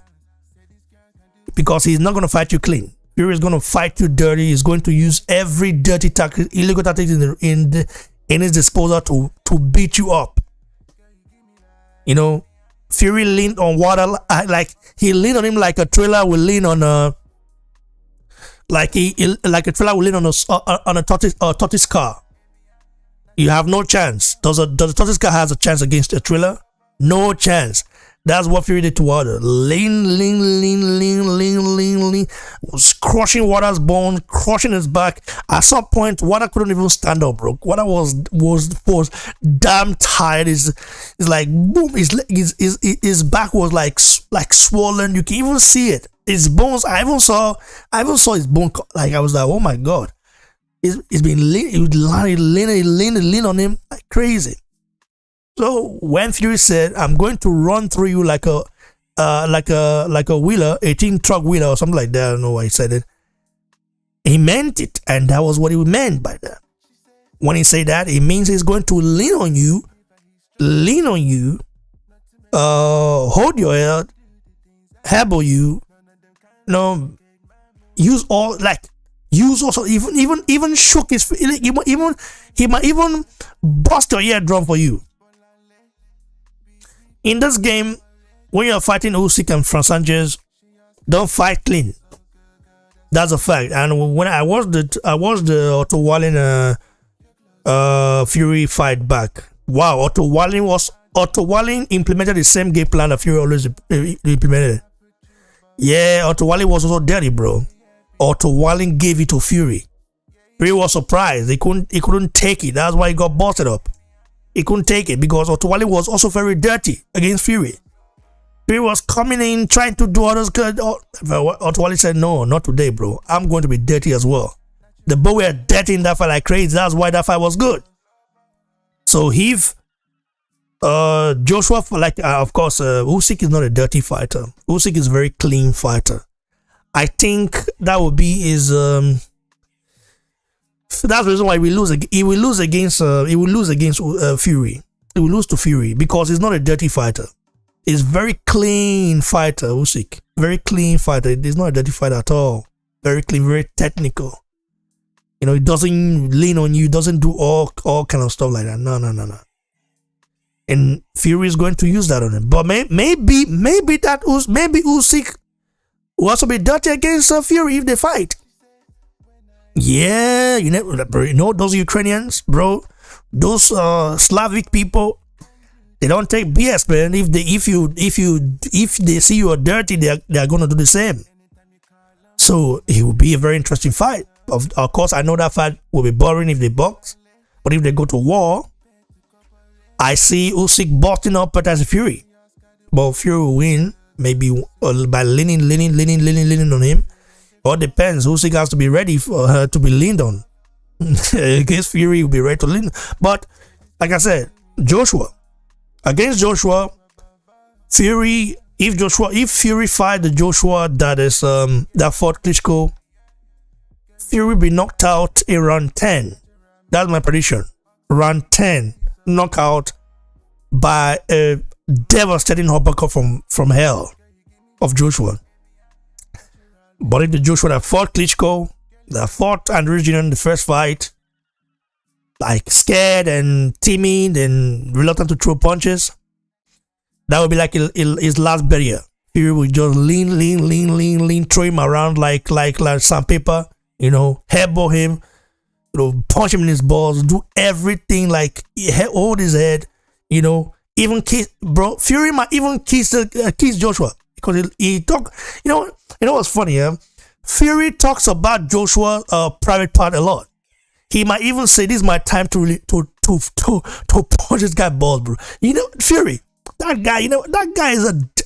Because he's not gonna fight you clean. Fury is going to fight you dirty. He's going to use every dirty tactic, illegal tactics in his disposal to beat you up. Fury leaned on Wilder like he leaned on him like a trailer will lean on a trailer will lean on a tortoise car. You have no chance. Does a tortoise car has a chance against a trailer? No chance. That's what Fury did to Wilder. Lean. Was crushing Wilder's bone, crushing his back. At some point, Wilder couldn't even stand up, bro. Wilder was damn tired. It's like boom. His back was like swollen. You can even see it. His bones. I even saw his bone. Like I was like, oh my God. It's been lean on him like crazy. So when Fury said, "I'm going to run through you like a wheeler, 18 truck wheeler or something like that," I don't know why he said it. He meant it, and that was what he meant by that. When he said that, it means he's going to lean on you, hold your head, elbow you, use also even shook his, he might even bust your eardrum for you. In this game, when you're fighting Usyk and Frank Sanchez, don't fight clean. That's a fact. And when I watched the Otto Wallin Fury fight back, wow, Otto Wallin implemented the same game plan that Fury always implemented. Yeah, Otto Wally was also dirty, bro. Otto Wally gave it to Fury. Fury was surprised. He couldn't take it. That's why he got busted up. He couldn't take it because Otto Wally was also very dirty against Fury. Fury was coming in trying to do others good. Otto Wally said, "No, not today, bro. I'm going to be dirty as well." The both were dirty in that fight like crazy. That's why that fight was good. So if Joshua, like of course, Usyk is not a dirty fighter. Usyk is a very clean fighter. I think that would be his. That's the reason why he will lose against Fury. He will lose to Fury because he's not a dirty fighter. He's very clean fighter, Usyk. Very clean fighter. He's not a dirty fighter at all. Very clean, very technical. You know, he doesn't lean on you, doesn't do all kind of stuff like that. No. And Fury is going to use that on him. But maybe Usyk will also be dirty against Fury if they fight. Yeah, you know those Ukrainians, bro, those Slavic people, they don't take BS, man. If they see you are dirty, they are gonna do the same. So it will be a very interesting fight. Of course, I know that fight will be boring if they box, but if they go to war, I see Usyk busting up as Fury. But Fury will win, maybe by leaning on him. All depends. Usyk has to be ready for her to be leaned on. Against Fury, will be ready to lean. But like I said, against Joshua, Fury. If Fury fight the Joshua that is that fought Klitschko, Fury will be knocked out in round 10. That's my prediction. Round 10, knockout by a devastating uppercut from hell of Joshua. But if the Joshua that fought Klitschko, that fought Andrew Jr. in the first fight, like scared and timid and reluctant to throw punches, that would be like his last barrier. Fury would just lean, throw him around like sandpaper, headbutt him, punch him in his balls, do everything, like hold his head, even kiss, bro. Fury might even kiss Joshua because he talk, what's funny, yeah? Fury talks about Joshua's private part a lot. He might even say, "This is my time to really to punch this guy balls, bro." Fury, that guy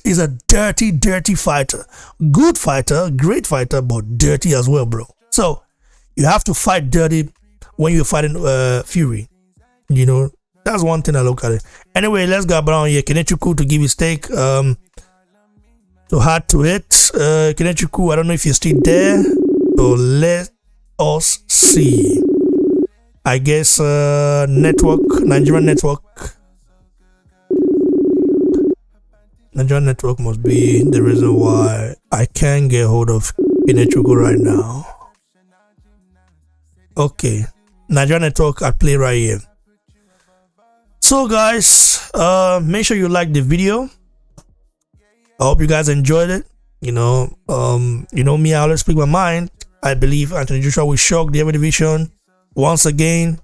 is a dirty fighter, good fighter, great fighter, but dirty as well, bro. So you have to fight dirty when you're fighting Fury. That's one thing I look at it. Anyway, let's go around here. Kenechukwu to give his take. So hard to hit. Kenechukwu, I don't know if you're still there. So let us see. I guess Nigerian network must be the reason why I can't get hold of Kenechukwu right now. Okay, Nigerian network at play right here. So guys, make sure you like the video. I hope you guys enjoyed it. Me, I always speak my mind. I believe Anthony Joshua will shock the heavy division once again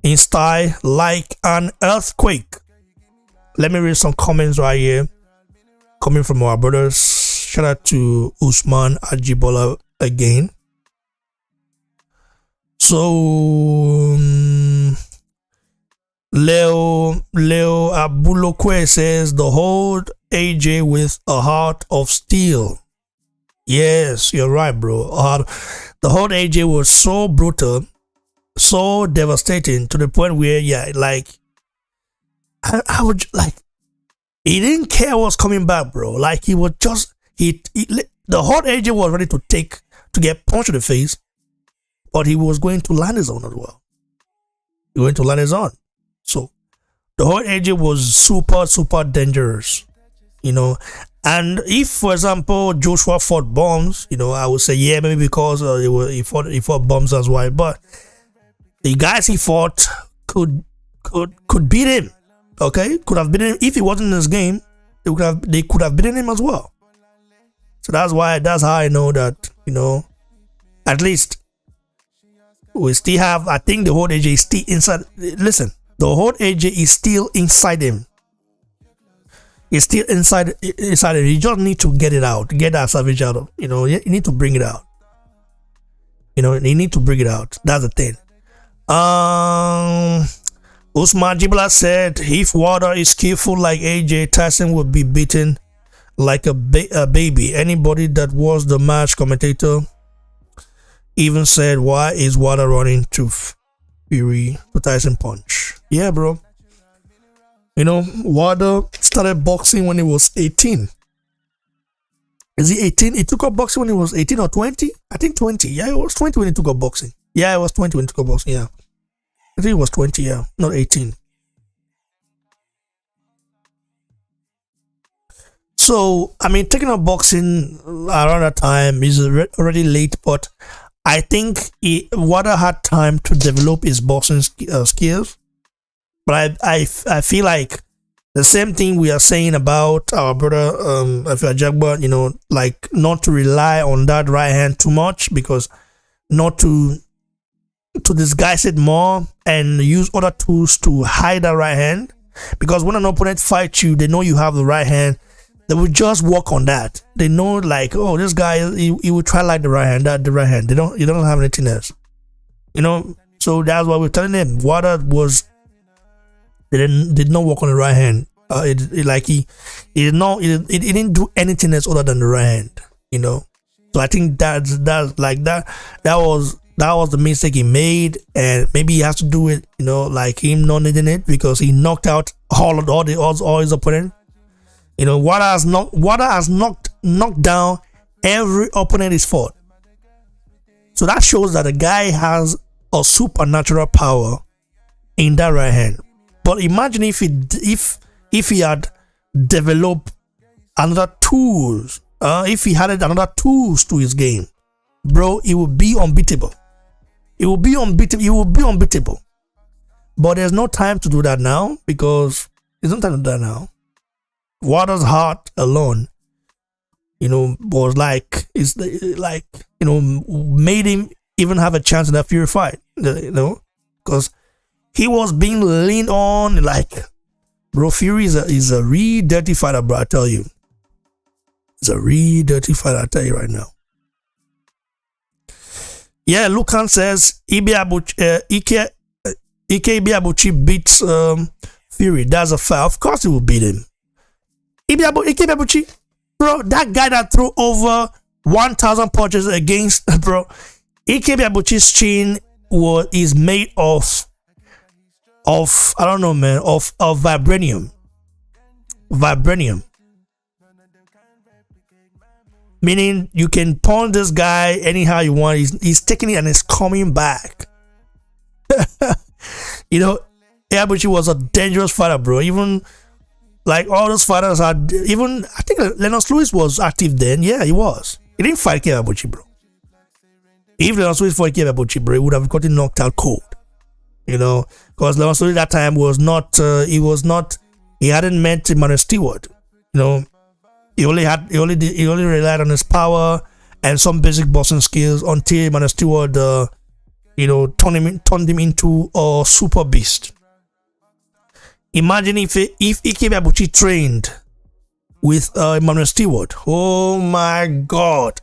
in style like an earthquake. Let me read some comments right here coming from our brothers. Shout out to Usman Ajibola again. So Leo Abulokwe says the hold AJ with a heart of steel. Yes, you're right, bro. The whole AJ was so brutal, so devastating to the point where, I would he didn't care what was coming back, bro. Like he was just the whole AJ was ready to get punched in the face, but he was going to land his own as well. He was going to land his own. So the whole AJ was super dangerous. And if, for example, Joshua fought bombs, I would say, yeah, maybe because he fought bombs as well. But the guys he fought could beat him. Okay, could have beaten him if he wasn't in this game. They could have beaten him as well. So that's how I know that at least we still have. I think the whole AJ is still inside. Listen, the whole AJ is still inside him. It's still inside it. You just need to get it out, get that savage out of. You need to bring it out. You need to bring it out. That's the thing. Usman Jibla said, if Water is skillful like AJ, Tyson would be beaten like a baby. Anybody that was the match commentator even said, why is Water running to Fury to Tyson punch? Yeah, bro. Water started boxing when he was 18. Is he 18? He took up boxing when he was 18 or 20? I think 20. Yeah, it was 20 when he took up boxing. Yeah, it was 20 when he took up boxing. Yeah. I think it was 20, yeah. Not 18. So, taking up boxing around that time is already late, but I think Water had time to develop his boxing skills. But I feel like the same thing we are saying about our brother Afia Jagba, like not to rely on that right hand too much, because not to disguise it more and use other tools to hide that right hand. Because when an opponent fights you, they know you have the right hand. They will just work on that. They know, like, oh, this guy, he will try like the right hand. They don't have anything else. So that's why we're telling him. Water did not work on the right hand. He didn't do anything else other than the right hand. So I think that was the mistake he made, and maybe he has to do it. Like him not needing it, because he knocked out all his opponents. Water has knocked down every opponent he's fought. So that shows that the guy has a supernatural power in that right hand. But imagine if he had developed another tools, if he added another tools to his game, bro, he would be unbeatable. He will be unbeatable. But there's no time to do that now, because there's no time to do that now. Water's heart alone, was made him even have a chance in that Fury fight, because he was being leaned on. Like, bro, Fury is a real dirty fighter, bro. I tell you, it's a real dirty fighter. I tell you right now. Yeah, Lucan says Ike Ibiabuchi beats Fury. That's a fact. Of course, he will beat him. Ike Ibiabuchi, bro, that guy that threw over 1,000 punches against, bro. Ike Ibiabuchi's chin is made of I don't know, man, of vibranium. Meaning you can punch this guy anyhow you want. He's taking it and it's coming back. Ibiabuchi was a dangerous fighter, bro. Even like all those fighters I think Lennox Lewis was active then. Yeah, he was. He didn't fight Ibiabuchi, bro. If Lennox Lewis fought Ibiabuchi, bro, he would have gotten knocked out cold. Because Lennox Lewis that time he hadn't met Emmanuel Stewart. He only relied on his power and some basic boxing skills until Emmanuel Stewart turned him into a super beast. Imagine if Ike Ibiabuchi trained with Emmanuel Stewart. Oh my God.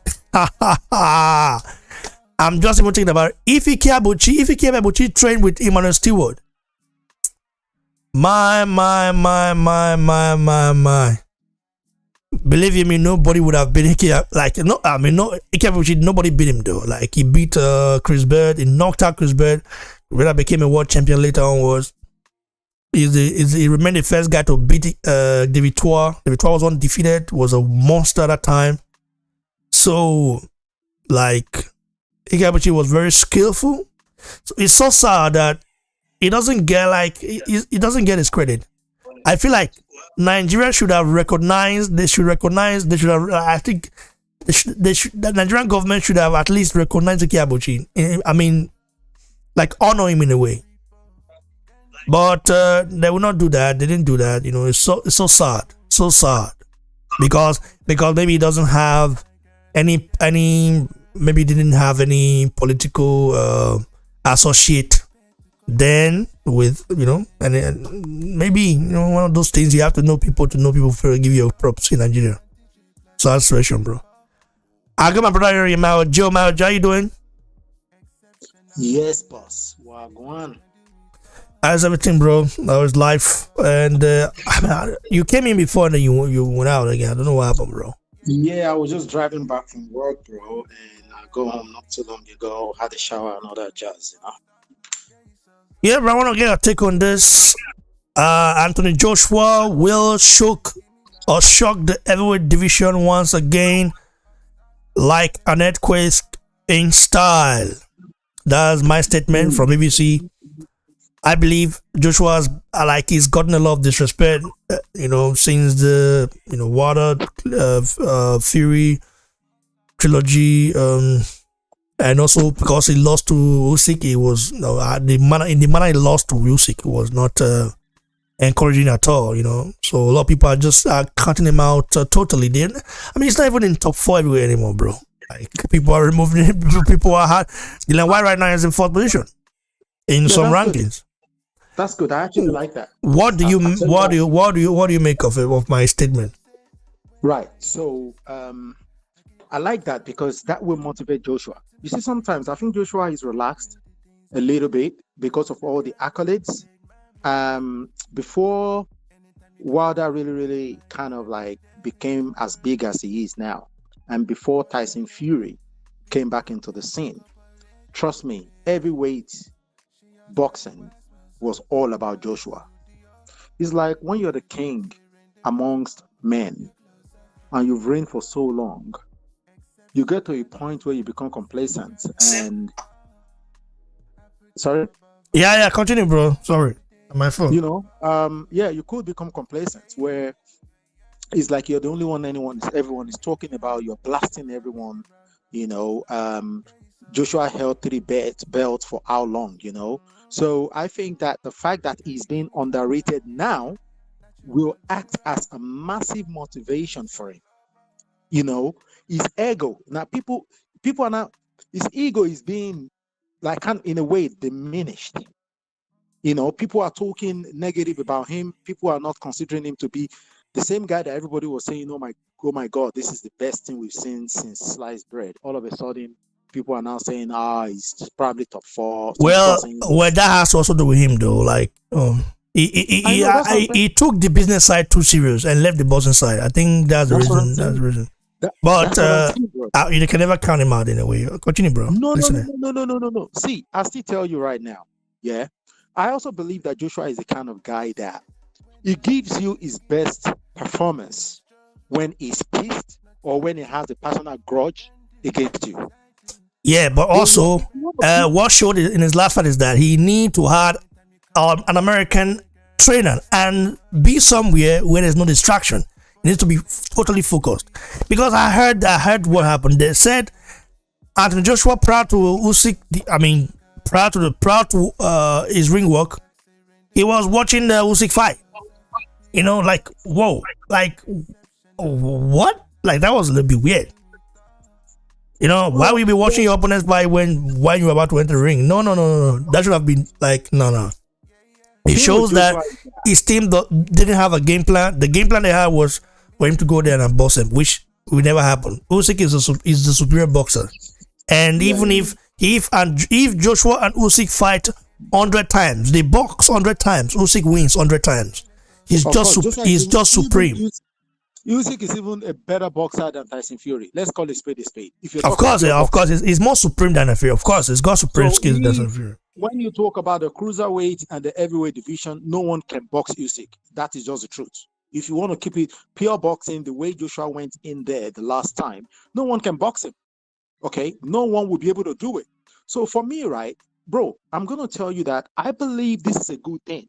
I'm just even thinking about it. If Ike Ibiabuchi trained with Emmanuel Stewart. My. Believe you me, nobody would have beat Ike. Ike Ibiabuchi, nobody beat him though. Like, he beat Chris Bird, he knocked out Chris Bird. Bird became a world champion later onwards. He remained the first guy to beat David Tua. David Tua was undefeated, was a monster at that time. So, like, Ike Ibiabuchi was very skillful. So it's so sad that he doesn't get his credit. I feel like Nigeria should have recognized. I think the Nigerian government should have at least recognized Ike Ibiabuchi. Like, honor him in a way. But they will not do that. They didn't do that. It's so sad. Because maybe he doesn't have any. Maybe he didn't have any political associate Then with and then maybe one of those things you have to know people for give you props in Nigeria. So that's the situation, bro. I got my brother here, Mao Joe. Mao Joe, how you doing? Yes, boss. Wagwan. How's everything, bro? How was life? And you came in before and then you went out again. I don't know what happened, bro. Yeah, I was just driving back from work, bro, and I go home not too long ago, had a shower and all that jazz. Yeah, bro, I want to get a take on this. Anthony Joshua will shock the heavyweight division once again, like an earthquake in style. That's my statement from BBC. I believe Joshua's he's gotten a lot of disrespect, since the Water Fury trilogy, and also because he lost to Usyk. It was the manner he lost to Usyk was not encouraging at all. So a lot of people are just cutting him out totally. He's not even in top 4 everywhere anymore, bro. Like people are removing him. People are hard. Dylan White right now is in 4th position in some rankings. Good. That's good. I actually like that. What do you make of my statement? Right. So I like that because that will motivate Joshua. You see, sometimes I think Joshua is relaxed a little bit because of all the accolades. Before Wilder really kind of like became as big as he is now, and before Tyson Fury came back into the scene, trust me, heavyweight boxing was all about Joshua. It's like when you're the king amongst men and you've reigned for so long, you get to a point where you become complacent and sorry? Yeah, continue, bro. Sorry. My fault. You could become complacent where it's like you're the only one everyone is talking about, you're blasting everyone, Joshua held 3 belts for how long, So I think that the fact that he's being underrated now will act as a massive motivation for him. His ego. Now people are now, his ego is being like in a way diminished. People are talking negative about him. People are not considering him to be the same guy that everybody was saying, oh my God, this is the best thing we've seen since sliced bread. All of a sudden, people are now saying, he's probably top 4. Well, that has to also do with him, though. Like, he took the business side too serious and left the boxing side. I think that's the reason. That's the reason. But you can never count him out in a way. Continue, bro. No. See, I still tell you right now. Yeah, I also believe that Joshua is the kind of guy that he gives you his best performance when he's pissed or when he has a personal grudge against you. Yeah, but also, what showed in his last fight is that he need to have an American trainer and be somewhere where there's no distraction. He needs to be totally focused. Because I heard what happened. They said Anthony Joshua, prior to Usyk, prior to his ring work, he was watching the Usyk fight. Like, whoa, like, what? Like, that was a little bit weird. Why would you be watching your opponent's fight when you're about to enter the ring? No. That should have been like, no. It shows that his team didn't have a game plan. The game plan they had was for him to go there and box him, which will never happen. Usyk is the superior boxer. And even if Joshua and Usyk fight 100 times, they box 100 times, Usyk wins 100 times. He's just supreme. Usyk is even a better boxer than Tyson Fury. Let's call it spade a spade. Of course, he's more supreme than Fury. Of course, he's got supreme skills than Fury. When you talk about the cruiserweight and the heavyweight division, no one can box Usyk. That is just the truth. If you want to keep it pure boxing, the way Joshua went in there the last time, no one can box him. Okay, no one will be able to do it. So for me, right, bro, I'm going to tell you that I believe this is a good thing.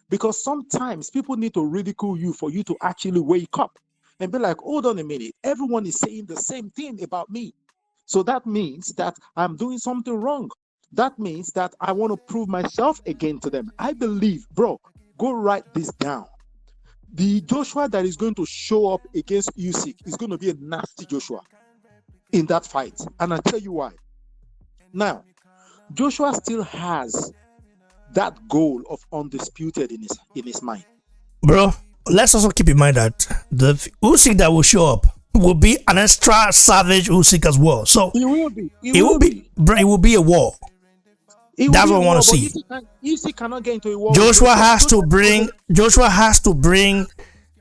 Because sometimes people need to ridicule you for you to actually wake up and be like, hold on a minute, everyone is saying the same thing about me. So that means that I'm doing something wrong. That means that I want to prove myself again to them. I believe, bro, go write this down. The Joshua that is going to show up against Usyk is going to be a nasty Joshua in that fight. And I'll tell you why. Now, Joshua still has that goal of undisputed in his mind. Bro, let's also keep in mind that the Usyk that will show up will be an extra savage Usyk as well. So He will be. it will be, bro, it will be a war. That's what I want to see. Usyk cannot get into a war. Joshua has to bring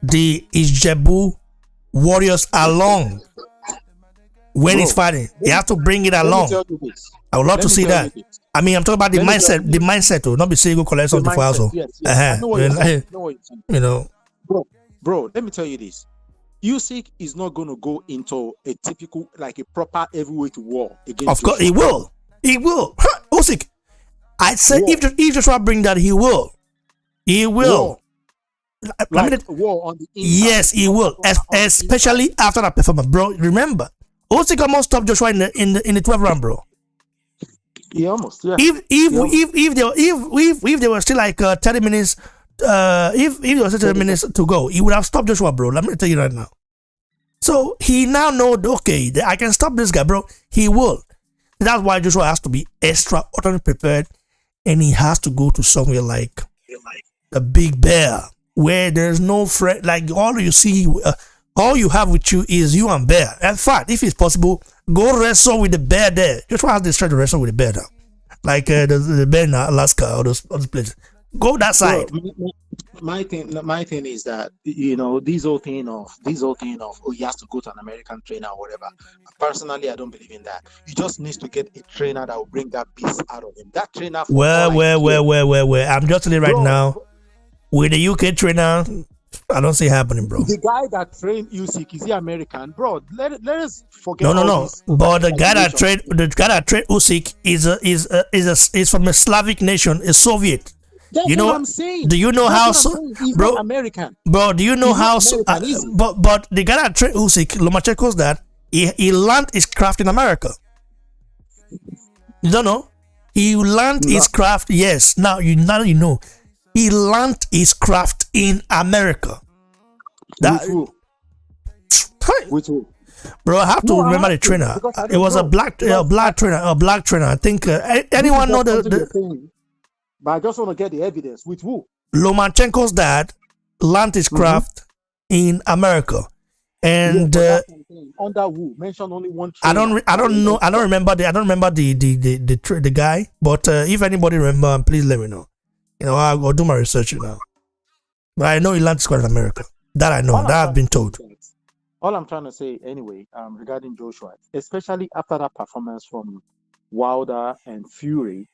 the Ijebu warriors along when he's fighting. He has to bring it along. I would love to see that. I mean, I'm talking about the mindset, to not be saying go collect something for also. Yes. I know what you're saying. You know, bro, let me tell you this. Usyk is not going to go into a typical, like a proper heavyweight war against. Of course, he will. He will. Usyk. I said if Joshua bring that, he will. He will. War on the inside. Yes, he will. Especially after that performance, bro. Remember, Usyk almost stopped Joshua in the 12th round, bro. Yeah, almost. Yeah. If there were still like 30 minutes, if there was 30 minutes to go, he would have stopped Joshua, bro. Let me tell you right now. So he now knows, okay, I can stop this guy, bro. He will. That's why Joshua has to be extraordinarily prepared, and he has to go to somewhere like the Big Bear, where there's no friend. Like all you see, all you have with you is you and Bear. In fact, if it's possible, go wrestle with the bear there. Joshua has the strength to wrestle with the bear now, like the bear in Alaska or those places. Go that side. My thing is that, you know, this whole thing of he has to go to an American trainer or whatever. Personally, I don't believe in that. You just need to get a trainer that will bring that beast out of him. That trainer. Well. I'm just telling you right now, with the UK trainer, I don't see it happening, bro. The guy that trained Usyk, is he American, bro? Let us forget. No. But the guy that trained Usyk is from a Slavic nation, a Soviet. That's you know what I'm saying. Do you know He's bro? Not American. Bro, do you know how? But the guy that trained Usyk, Lomachenko's dad, he learned his craft in America. You don't know? He learned his craft. Yes. Now you know. He learned his craft in America. Which who? Bro, I have to remember the trainer. It was a black trainer. I think anyone know the. But I just want to get the evidence. With who? Lomachenko's dad learned his craft in America, and under who? Mention only one trainer. I don't know. I don't remember the guy. But if anybody remember, please let me know. You know, I'll do my research now. But I know he learned his craft in America. That I know. That I've been told. All I'm trying to say, anyway, regarding Joshua, especially after that performance from Wilder and Fury,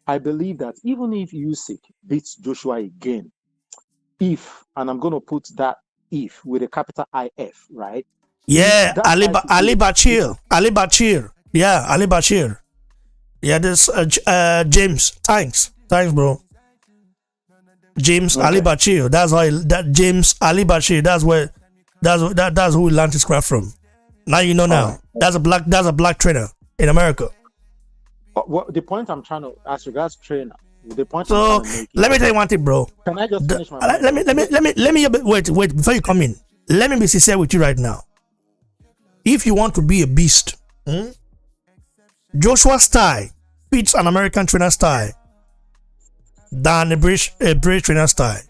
I believe that even if Usyk beats Joshua again, and I'm going to put that if with a capital IF, right? Yeah, Ali Bashir. Yeah, Ali Bashir. Yeah, this James. Thanks, bro. James Ali Bashir. That's why James Ali Bashir. That's who he learned his craft from. Now you know. Now that's a black trainer in America. What the point I'm trying to, as regards trainer, the point. So let me tell you one thing, bro. Can I just finish my? Let me wait before you come in. Let me be sincere with you right now. If you want to be a beast, Joshua's style fits an American trainer style than a British trainer style.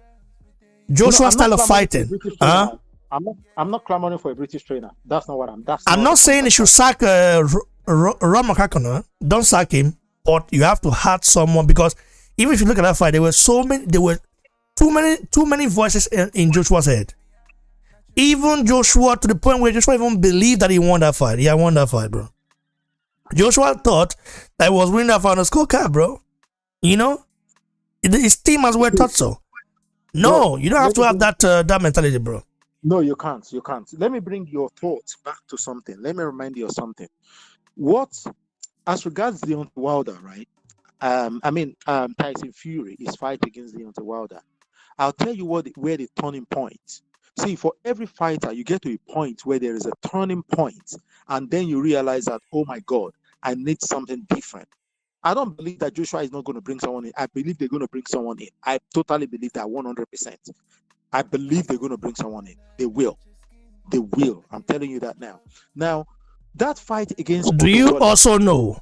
Joshua's style of fighting, I'm not clamoring for a British trainer. That's not what I'm. I'm not saying you should sack Ron McCracken. Don't sack him, but you have to hurt someone, because even if you look at that fight, there were too many voices in Joshua's head. Even Joshua, to the point where Joshua even believed that he won that fight. Yeah, I won that fight, bro. Joshua thought that he was winning that fight on a scorecard, bro. You know, his team as well thought so. No, you don't have to have that mentality, bro. No, you can't. You can't. Let me bring your thoughts back to something. Let me remind you of something. What, as regards Deontay Wilder, right? Tyson Fury, his fight against Deontay Wilder. I'll tell you where the turning point. See, for every fighter, you get to a point where there is a turning point, and then you realize that, oh my God, I need something different. I don't believe that Joshua is not going to bring someone in. I believe they're going to bring someone in. I totally believe that 100%. I believe they're going to bring someone in. They will. They will. I'm telling you that now. Now, that fight against... Do you also know?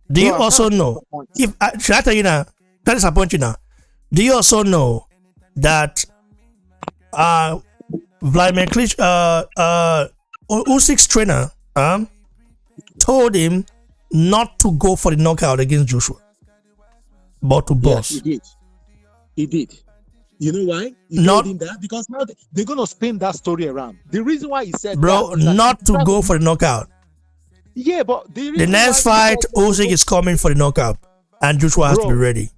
If should I tell you now? That disappoint you now. Do you also know that Vladimir Klitsch, Usyk's trainer, told him not to go for the knockout against Joshua, but to Yeah, boss. he did. He did. You know why? He Not- told him that because now they're gonna spin that story around. The reason why he said Bro, that is that not to that's- go for the knockout. Yeah, but the The reason next why fight, Usyk is coming for the knockout, and Joshua has to be Bro, ready.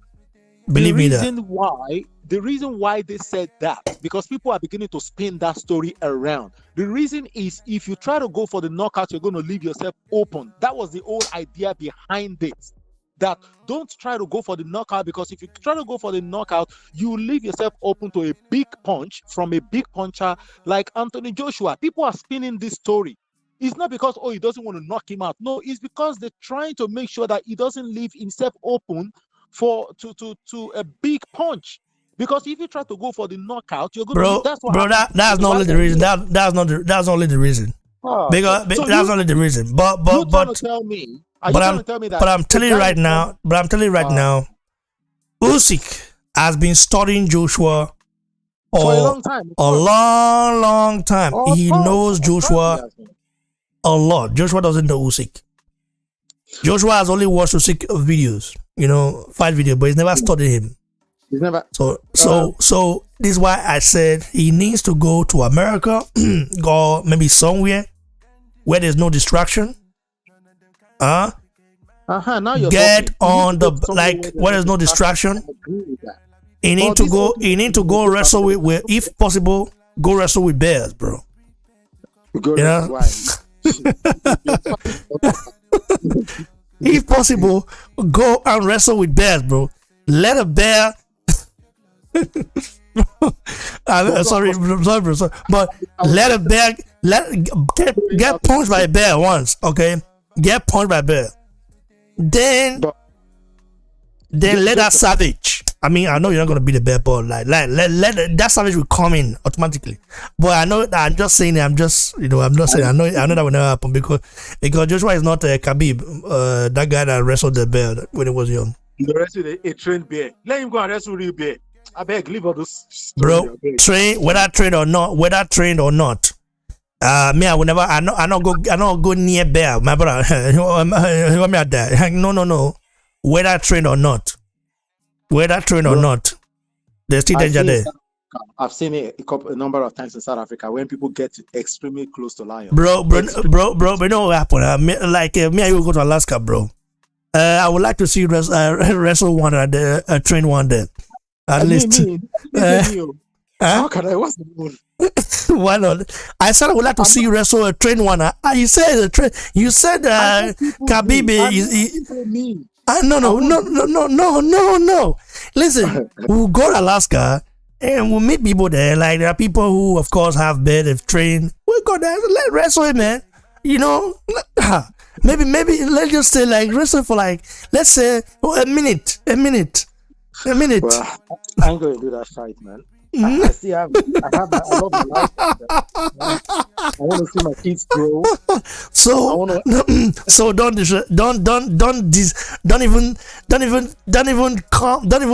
Believe me that. The reason why they said that, because people are beginning to spin that story around. The reason is if you try to go for the knockout, you're going to leave yourself open. That was the whole idea behind it. That don't try to go for the knockout, because if you try to go for the knockout, you leave yourself open to a big punch from a big puncher like Anthony Joshua. People are spinning this story. It's not because, he doesn't want to knock him out. No, it's because they're trying to make sure that he doesn't leave himself open to a big punch. Because if you try to go for the knockout, you're going to. That's what happened. That's not only the reason. That's only the reason. Because So that's only the reason. But you're trying to tell me? Are you trying to tell me that? But I'm telling you right now. Usyk has been studying Joshua for a long time. A long time. Of He course, knows of course Joshua he has been. a lot. Joshua doesn't know Usyk. Joshua has only watched Usyk videos, fight video, but he's never studied him. He's never. So this is why I said he needs to go to America, go maybe somewhere where there's no distraction. Now you're Get talking. on the Somewhere where there's no distraction. I agree with that. He need But to this go. whole He need to go wrestle with, if possible, go wrestle with bears, bro. Go Yeah. why? If possible, go and wrestle with bears, bro. Let a bear. Sorry, bro. But let a bear get punched by a bear once, okay? Get punched by a bear. Then let that savage. I mean, I know you're not gonna be the bear, but let that savage will come in automatically. But I know that I'm just saying. I'm not saying. I know that will never happen because Joshua is not Khabib, that guy that wrestled the bear when he was young. He wrestled a trained bear. Let him go and wrestle real bear. I beg, leave all those. Bro, whether trained or not. Me, I will never. I not go near bear, my brother. You want me at that? No. Whether trained or not, there's still danger there. I've seen it a number of times in South Africa when people get extremely close to lions. Bro, you know what happened? Me and you go to Alaska, bro. I would like to see you wrestle one at the train one day. At least. How can I? What's the mood? Why not? I said I would like to see you wrestle a train one. You said a train. You said Khabib is. No. Listen, we'll go to Alaska and we'll meet people there. Like there are people who, of course, have bed, have trained. We'll go there. Let's wrestle him, man. Maybe let's just say like wrestle for like let's say a minute. Well, I'm going to do that fight, man. I still have. I love my life. I want to see my kids grow. So don't even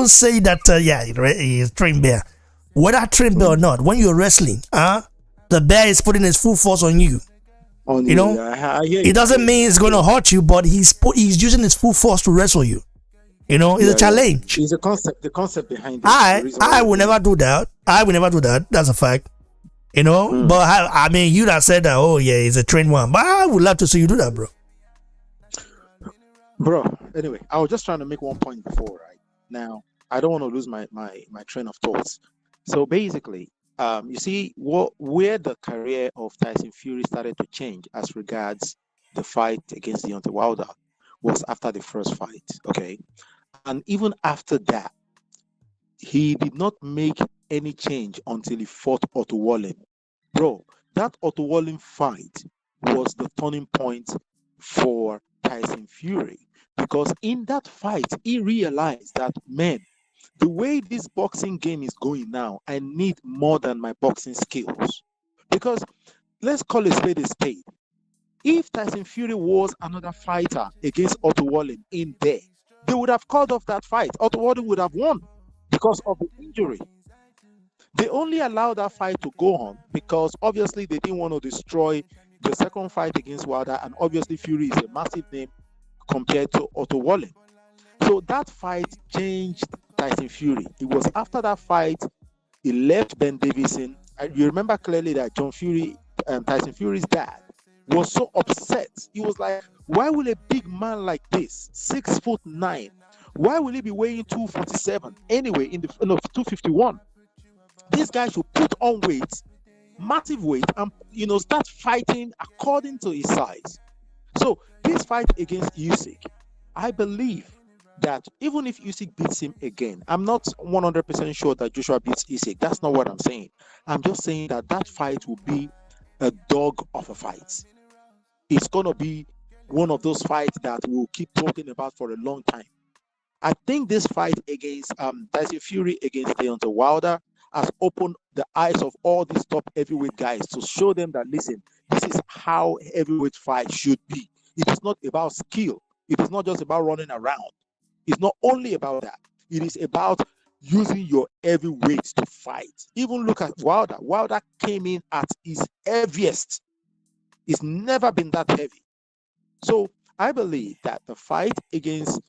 say that he's trained bear. Whether trained bear or not, when you're wrestling, the bear is putting his full force on you. It doesn't mean it's going to hurt you, but he's using his full force to wrestle you. It's a challenge. It's a concept. The concept behind it. I will never do that. That's a fact. But I mean, you that said that. Oh yeah, it's a trained one. But I would love to see you do that, bro. Anyway, I was just trying to make one point before. Right now, I don't want to lose my train of thoughts. So basically, you see where the career of Tyson Fury started to change as regards the fight against Deontay Wilder was after the first fight. Okay. And even after that, he did not make any change until he fought Otto Wallin. Bro, that Otto Wallin fight was the turning point for Tyson Fury. Because in that fight, he realized that, man, the way this boxing game is going now, I need more than my boxing skills. Because let's call a spade a spade. If Tyson Fury was another fighter against Otto Wallin in there, they would have called off that fight. Otto Wallin would have won. because of the injury. They only allowed that fight to go on because obviously they didn't want to destroy the second fight against Wilder, and obviously Fury is a massive name compared to Otto Wallin. So that fight changed Tyson Fury. It was after that fight he left Ben Davison. And you remember clearly that Tyson Fury's dad, was so upset. He was like, why will a big man like this, 6'9", why will he be weighing 247 anyway in the 251? This guy should put on weight, massive weight, and start fighting according to his size. So this fight against Usyk, I believe that even if Usyk beats him again, I'm not 100% sure that Joshua beats Usyk. That's not what I'm saying. I'm just saying that fight will be a dog of a fight. It's gonna be one of those fights that we'll keep talking about for a long time. I think this fight against Tyson Fury against Deontay Wilder has opened the eyes of all these top heavyweight guys to show them that, listen, this is how heavyweight fight should be. It is not about skill. It is not just about running around. It's not only about that. It is about using your heavyweights to fight. Even look at Wilder. Wilder came in at his heaviest. It's never been that heavy. So I believe that the fight against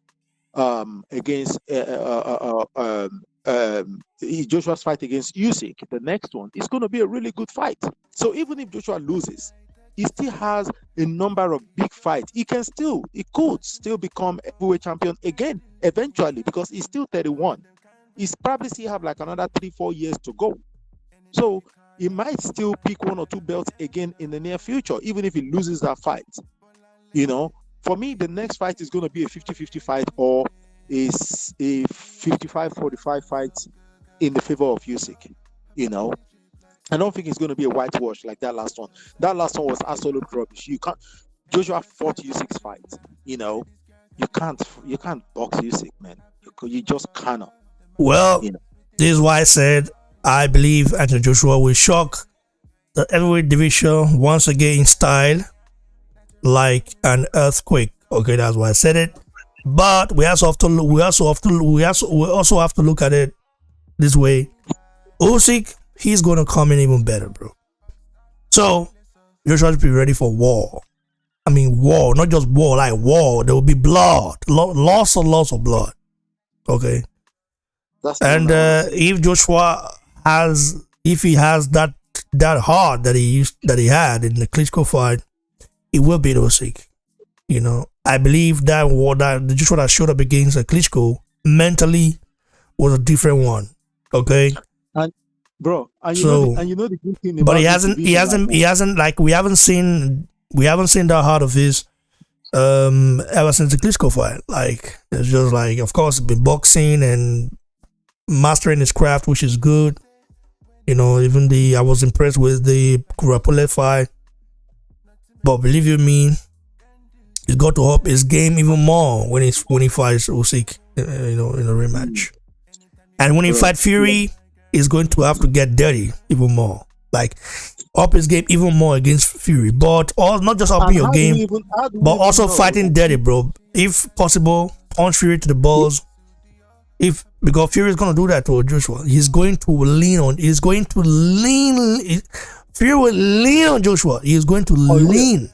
Joshua's fight against Usyk, the next one, is going to be a really good fight. So even if Joshua loses, he still has a number of big fights. He could still become heavyweight champion again eventually, because he's still 31. He's probably still have like another 3-4 years to go. So he might still pick 1 or 2 belts again in the near future, even if he loses that fight. For me, the next fight is going to be a 50-50 fight or a 55-45 fight in the favor of Usyk. I don't think it's going to be a whitewash like that last one. That last one was absolute rubbish. Joshua fought Usyk's fight. You can't box Usyk, man. You just cannot. Well, this is why I said I believe Anthony Joshua will shock the heavyweight division once again in style, like an earthquake. Okay, that's why I said it. But we also have to look at it this way. Usyk, he's gonna come in even better, bro. So Joshua should be ready for war. I mean war, not just war, like war. There will be blood, lots of blood. Okay. If Joshua has that heart that he had in the Klitschko fight, he will beat Usyk. I believe that the Joshua that showed up against Klitschko mentally was a different one. Okay. And bro, the good thing about, but he hasn't like we haven't seen that heart of his ever since the Klitschko fight. Like, it's just like, of course, been boxing and mastering his craft, which is good. Even I was impressed with the Rapole fight, but believe you me, he's got to up his game even more when he fights Usyk, in a rematch. And when he fight Fury, he's going to have to get dirty even more, like up his game even more against Fury. But not just upping your game, but also fighting dirty, bro. If possible, punch Fury to the balls. Because Fury is going to do that to Joshua. Fury will lean on Joshua. He's going to lean.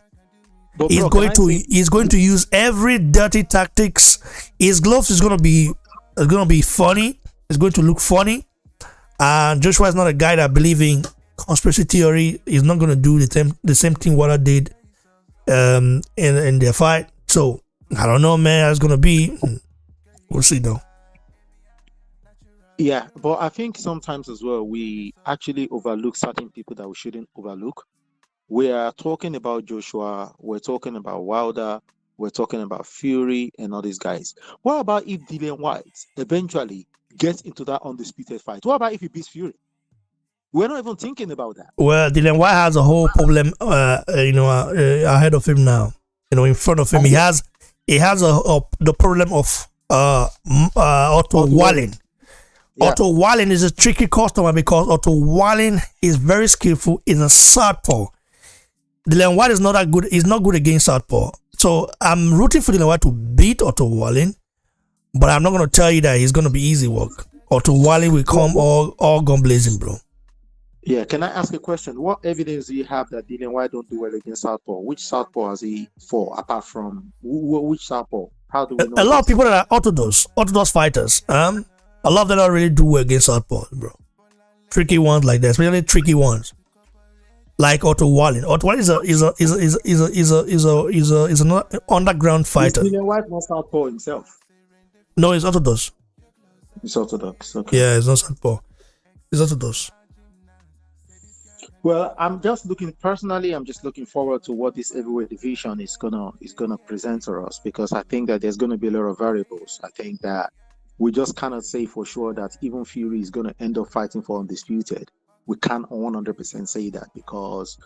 But he's going to use every dirty tactics. His gloves is going to be funny. It's going to look funny. And Joshua is not a guy that believes in conspiracy theory. He's not going to do the same thing what I did in their fight. So I don't know, man. How it's going to be. We'll see though. Yeah, but I think sometimes as well we actually overlook certain people that we shouldn't overlook. We are talking about Joshua, we're talking about Wilder, we're talking about Fury and all these guys. What about if Dillian White eventually gets into that undisputed fight? What about if he beats Fury? We're not even thinking about that. Well, Dillian White has a whole problem, ahead of him now. In front of him, he has the problem of Otto Wallin. Yeah. Otto Wallin is a tricky customer because Otto Wallin is very skillful. He's a southpaw. Dillian White is not that good. He's not good against southpaw. So I'm rooting for Dillian White to beat Otto Wallin, but I'm not going to tell you that he's going to be easy work. or to Wally will come all gun blazing, bro. Yeah, can I ask a question? What evidence do you have that Dillian White don't do well against Southpaw? Which Southpaw has he fought apart from which Southpaw? How do we know A lot of this? people that are orthodox fighters, a lot of them don't really do well against Southpaw, bro. Tricky ones like that, especially tricky ones. Like Otto Wallin. Otto Wallin is an underground fighter. Is Dillian White not Southpaw himself? No, it's orthodox. It's orthodox. Okay. Yeah, it's not Southpaw. It's orthodox. Well, I'm just looking forward to what this heavyweight division is gonna present to us, because I think that there's gonna be a lot of variables. I think that we just cannot say for sure that even Fury is gonna end up fighting for undisputed. We can't 100% say that, because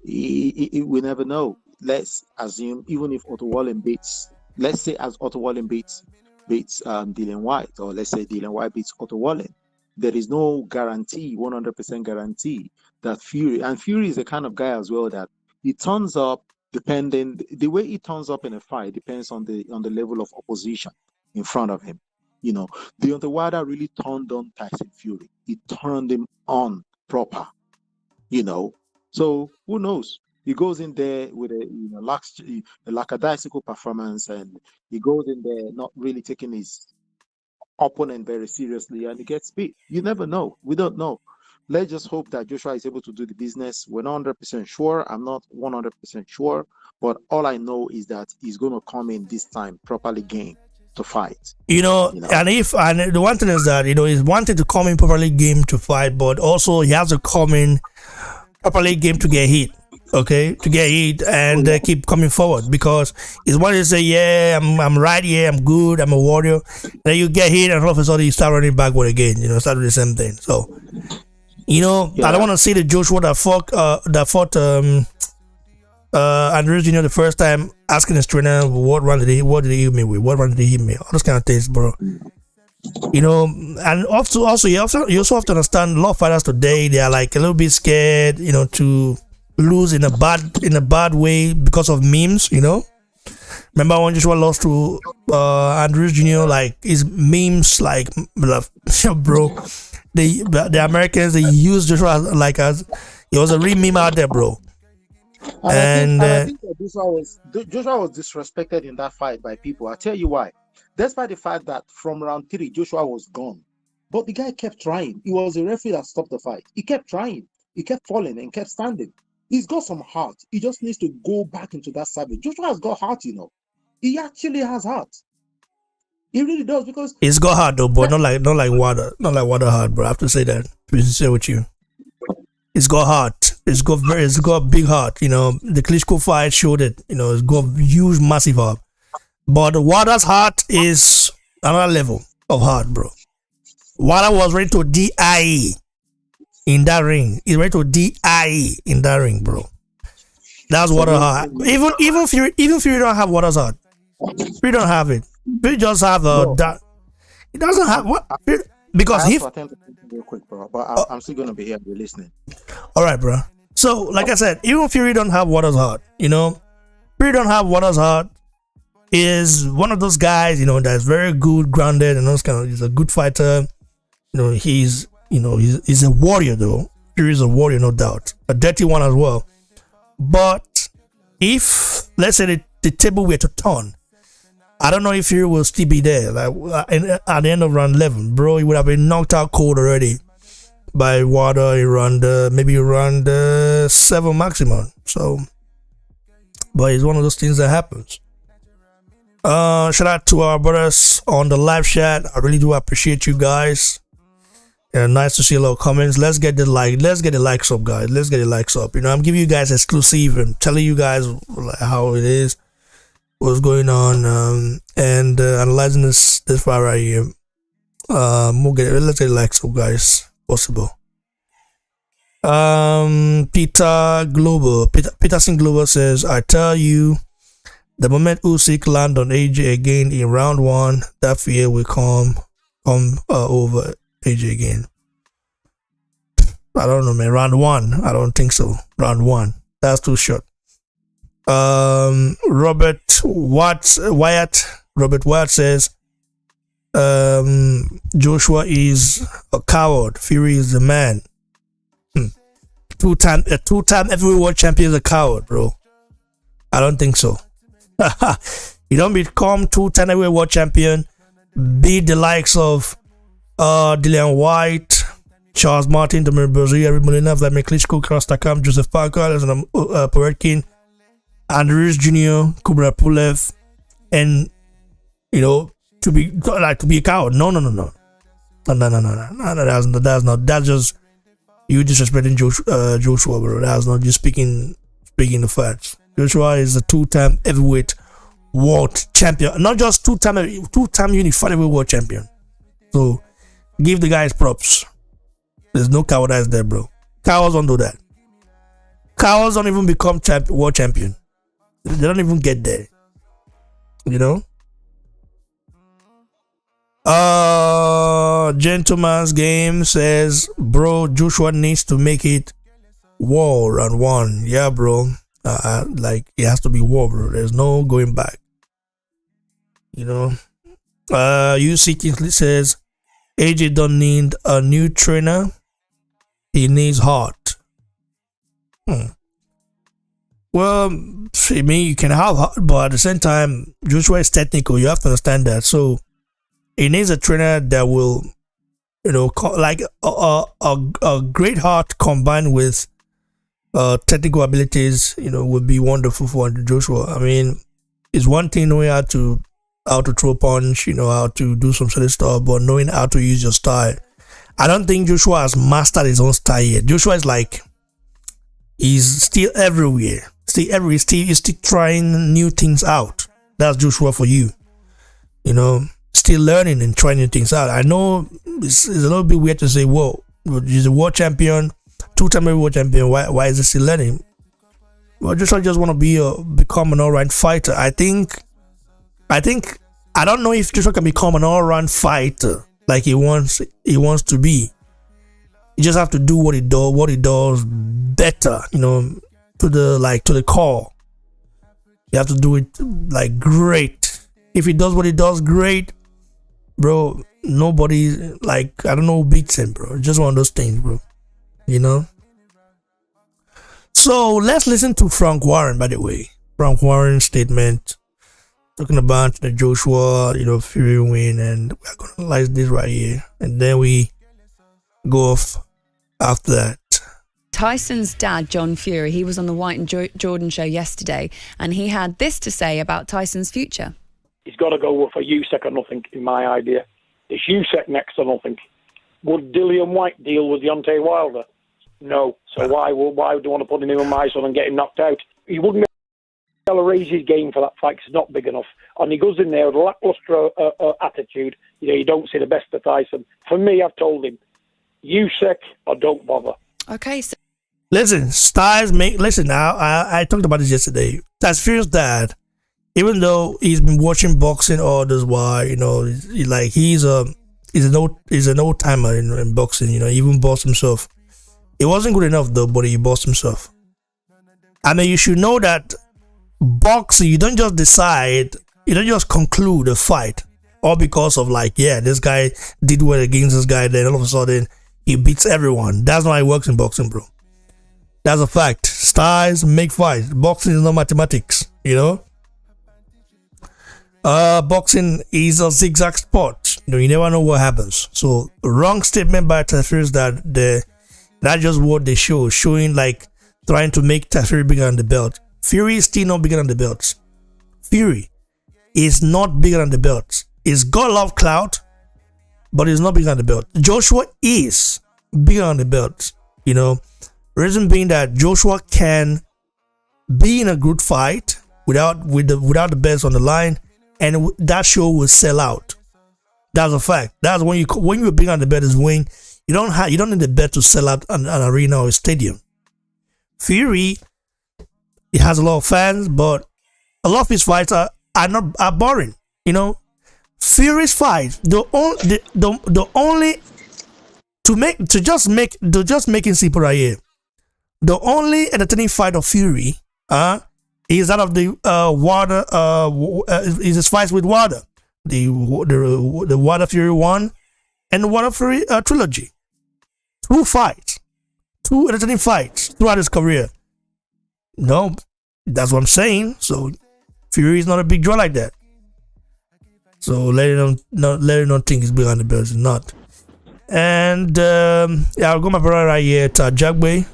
we never know. Let's assume even if Otto Wallin beats Dillian White, or let's say Dillian White beats Otto Wallin, there is no guarantee, 100% guarantee that Fury is the kind of guy as well that he turns up the way he turns up in a fight depends on the level of opposition in front of him. You know, Deontay Wilder really turned on Tyson Fury. He turned him on proper. You know, so who knows? He goes in there with a lackadaisical performance, and he goes in there not really taking his opponent very seriously, and he gets beat. You never know. We don't know. Let's just hope that Joshua is able to do the business. We're not 100% sure. I'm not 100% sure, but all I know is that he's going to come in this time properly game to fight. And the one thing is that he's wanting to come in properly game to fight, but also he has to come in properly game to get hit. Okay, to get hit and keep coming forward, because it's one to say, yeah, I'm right here, I'm good, I'm a warrior. Then you get hit and all of a sudden you start running backward again. Start with the same thing. So, I don't want to see the Joshua that fought Andrews Jr. the first time, asking his trainer what did he hit me with? What round did he hit me? All those kind of things, bro. And also you also have to understand, a lot of fighters today, they are like a little bit scared, to lose in a bad way because of memes. Remember when Joshua lost to Andrews Jr., like his memes, like, bro, the Americans, they use Joshua as it was a real meme out there, bro. And I think that Joshua was disrespected in that fight by people. I'll tell you why. Despite the fact that from round 3 Joshua was gone, but the guy kept trying. It was the referee that stopped the fight. He kept trying. He kept falling and kept standing. He's got some heart. He just needs to go back into that savage. Joshua has got heart, He actually has heart. He really does, because he's got heart though, but not like water heart, bro. I have to say that, to be sincere with you. It's got heart. It's got big heart. The Klitschko fight showed it. It's got huge, massive heart. But Wilder's heart is another level of heart, bro. Wilder was ready to DIE in that ring. He's ready to DIE in that ring, bro. That's Wilder's heart. Even Fury don't have Wilder's heart. Fury don't have it. Fury just have that. He doesn't have what? Because he. Real quick, bro. But I'm still gonna be here, be listening. All right, bro. So, like I said, even Fury don't have Wilder's heart. Fury don't have Wilder's heart. Is one of those guys, that's very good, grounded, and those kind of. He's a good fighter. He's a warrior though. Fury is a warrior, no doubt. A dirty one as well. But if, let's say, the table were to turn, I don't know if Fury will still be there. Like at the end of round 11, bro, he would have been knocked out cold already by Wilder in maybe round 7 maximum. So, but it's one of those things that happens. Shout out to our brothers on the live chat. I really do appreciate you guys. Yeah, nice to see a lot of comments. Let's get the likes up, guys. Let's get the likes up. I'm giving you guys exclusive and telling you guys how it is, what's going on, and analyzing this fight right here. Let's get the likes up, guys. Possible. Peterson Global says, I tell you, the moment Usyk land on AJ again in round 1, that fear will come over AJ again. I don't know, man. Round 1, I don't think so. Round 1, that's too short. Robert Wyatt says, Joshua is a coward. Fury is the man. Two-time heavyweight world champion is a coward, bro. I don't think so. You don't become two-time heavyweight world champion, beat the likes of Dillian White, Charles Martin, Dominic Brazil, Eric Molina, Vladimir Klitschko, Karl Stakam, Joseph Parker, Alexander Povetkin, Andrews Jr., Kubra Pulev, and to be a coward. No. That's just you disrespecting Joshua, bro. That's not just speaking the facts. Joshua is a two-time heavyweight world champion, not just two-time unified heavyweight world champion. So give the guys props. There's no cowardice there, bro. Cowards don't do that. Cowards don't even become world champion. They don't even get there. Gentleman's Game says, bro, Joshua needs to make it war round one. Yeah, bro. Like it has to be war, bro. There's no going back. Usyk says AJ don't need a new trainer. He needs heart. Well, I mean, you can have heart, but at the same time, Joshua is technical. You have to understand that. So he needs a trainer that will, like a great heart combined with technical abilities, would be wonderful for Joshua. I mean, it's one thing knowing how to throw punch, how to do some sort of stuff, but knowing how to use your style. I don't think Joshua has mastered his own style yet. Joshua is like, he's still everywhere. He's still trying new things out. That's Joshua for you. Still learning and trying new things out. I know it's a little bit weird to say, whoa, he's a world champion, two-time world champion. Why is he still learning? Well, Joshua just want to become an all-round fighter. I don't know if Joshua can become an all-round fighter like he wants to be. You just have to do what he does better, to the core. You have to do it like great. If he does what he does great, bro, nobody, I don't know who beats him, bro. Just one of those things, bro. So let's listen to Frank Warren, by the way. Frank Warren's statement talking about the Joshua, Fury win, and we're gonna analyze this right here, and then we go off after that. Tyson's dad, John Fury, he was on the White and Jordan show yesterday, and he had this to say about Tyson's future. He's got to go for Usyk or nothing, in my idea. It's Usyk next or nothing. Would Dillian White deal with Deontay Wilder? No. So why would you want to put him in my son and get him knocked out? He wouldn't be able to raise his game for that fight because it's not big enough. And he goes in there with a lackluster attitude. You don't see the best of Tyson. For me, I've told him, Usyk or don't bother. Okay, so listen, I talked about this yesterday. That's Fury's dad. Even though he's been watching boxing all this while, he's an old timer in boxing. He even boxed himself. It wasn't good enough though, but he boxed himself. I mean, you should know that boxing, you don't just decide, you don't just conclude a fight all because of this guy did well against this guy, then all of a sudden he beats everyone. That's not how it works in boxing, bro. That's a fact. Styles make fights. Boxing is not mathematics, Boxing is a zigzag sport. You never know what happens. So wrong statement by Tafiri that's just what they show, showing trying to make Tafiri bigger than the belt. Fury is still not bigger than the belts. Fury is not bigger than the belts. He's got a lot of clout, but he's not bigger than the belt. Joshua is bigger than the belts. Reason being that Joshua can be in a good fight without the belts on the line, and that show will sell out. That's a fact. That's when you're bigger than the belt is when you don't need the belt to sell out an arena or a stadium. Fury, he has a lot of fans, but a lot of his fights are boring. Fury's fight, the only to just making simple right here. The only entertaining fight of Fury, is that of the Wilder, is his fights with Wilder. the Wilder Fury 1 and the Wilder Fury trilogy. 2 fights, 2 entertaining fights throughout his career. No, that's what I'm saying. So Fury is not a big draw like that. So let it not think it's behind the belt. It's not. And I'll go my brother right here, Tajagbe.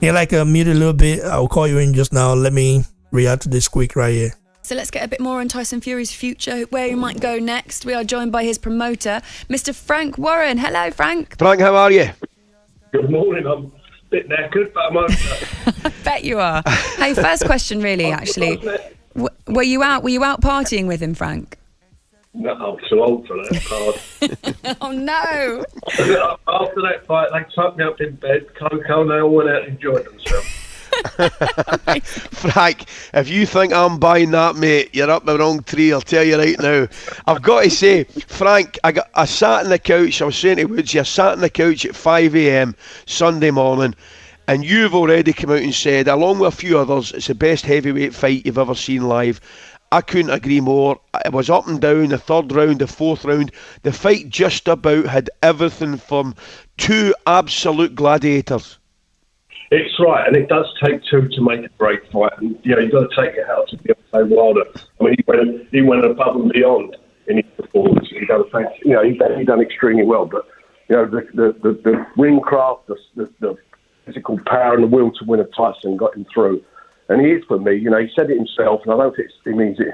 You like mute a little bit. I'll call you in just now. Let me react to this quick right here. So let's get a bit more on Tyson Fury's future, where he might go next. We are joined by his promoter, Mr. Frank Warren. Hello, Frank. Frank, how are you? Good morning. I'm a bit knackered, but I'm okay. I bet you are. Hey, first question, really, actually. Were you out partying with him, Frank? No, I'm too old for that card. Oh, no. After that fight, they tucked me up in bed, Coco, and they all went out and enjoyed themselves. Frank, if you think I'm buying that, mate, you're up the wrong tree, I'll tell you right now. I've got to say, Frank, I sat on the couch, I was saying to Woodsy, I sat on the couch at 5 a.m. Sunday morning, and you've already come out and said, along with a few others, it's the best heavyweight fight you've ever seen live. I couldn't agree more. It was up and down, the third round, the fourth round. The fight just about had everything from 2 absolute gladiators. It's right, and it does take 2 to make a great fight. And you've got to take it out to Deontay Wilder. I mean, he went above and beyond in his performance. He done extremely well. But the ring craft, the physical power, and the will to win a Tyson got him through. And he is, for me, he said it himself, and I don't think he means it,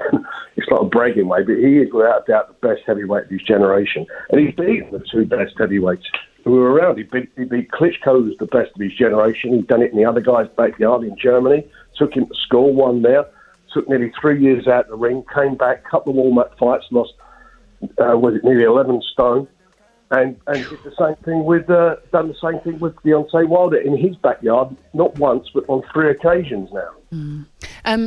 it's not a bragging way, but he is without doubt the best heavyweight of his generation. And he's beaten the 2 best heavyweights who were around. He beat Klitschko, who's the best of his generation. He's done it in the other guy's backyard in Germany, took him to school, won there, took nearly 3 years out of the ring, came back, couple of warm-up fights, lost, nearly 11 stone. And did the same thing with done the same thing with Deontay Wilder in his backyard, not once but on 3 occasions now.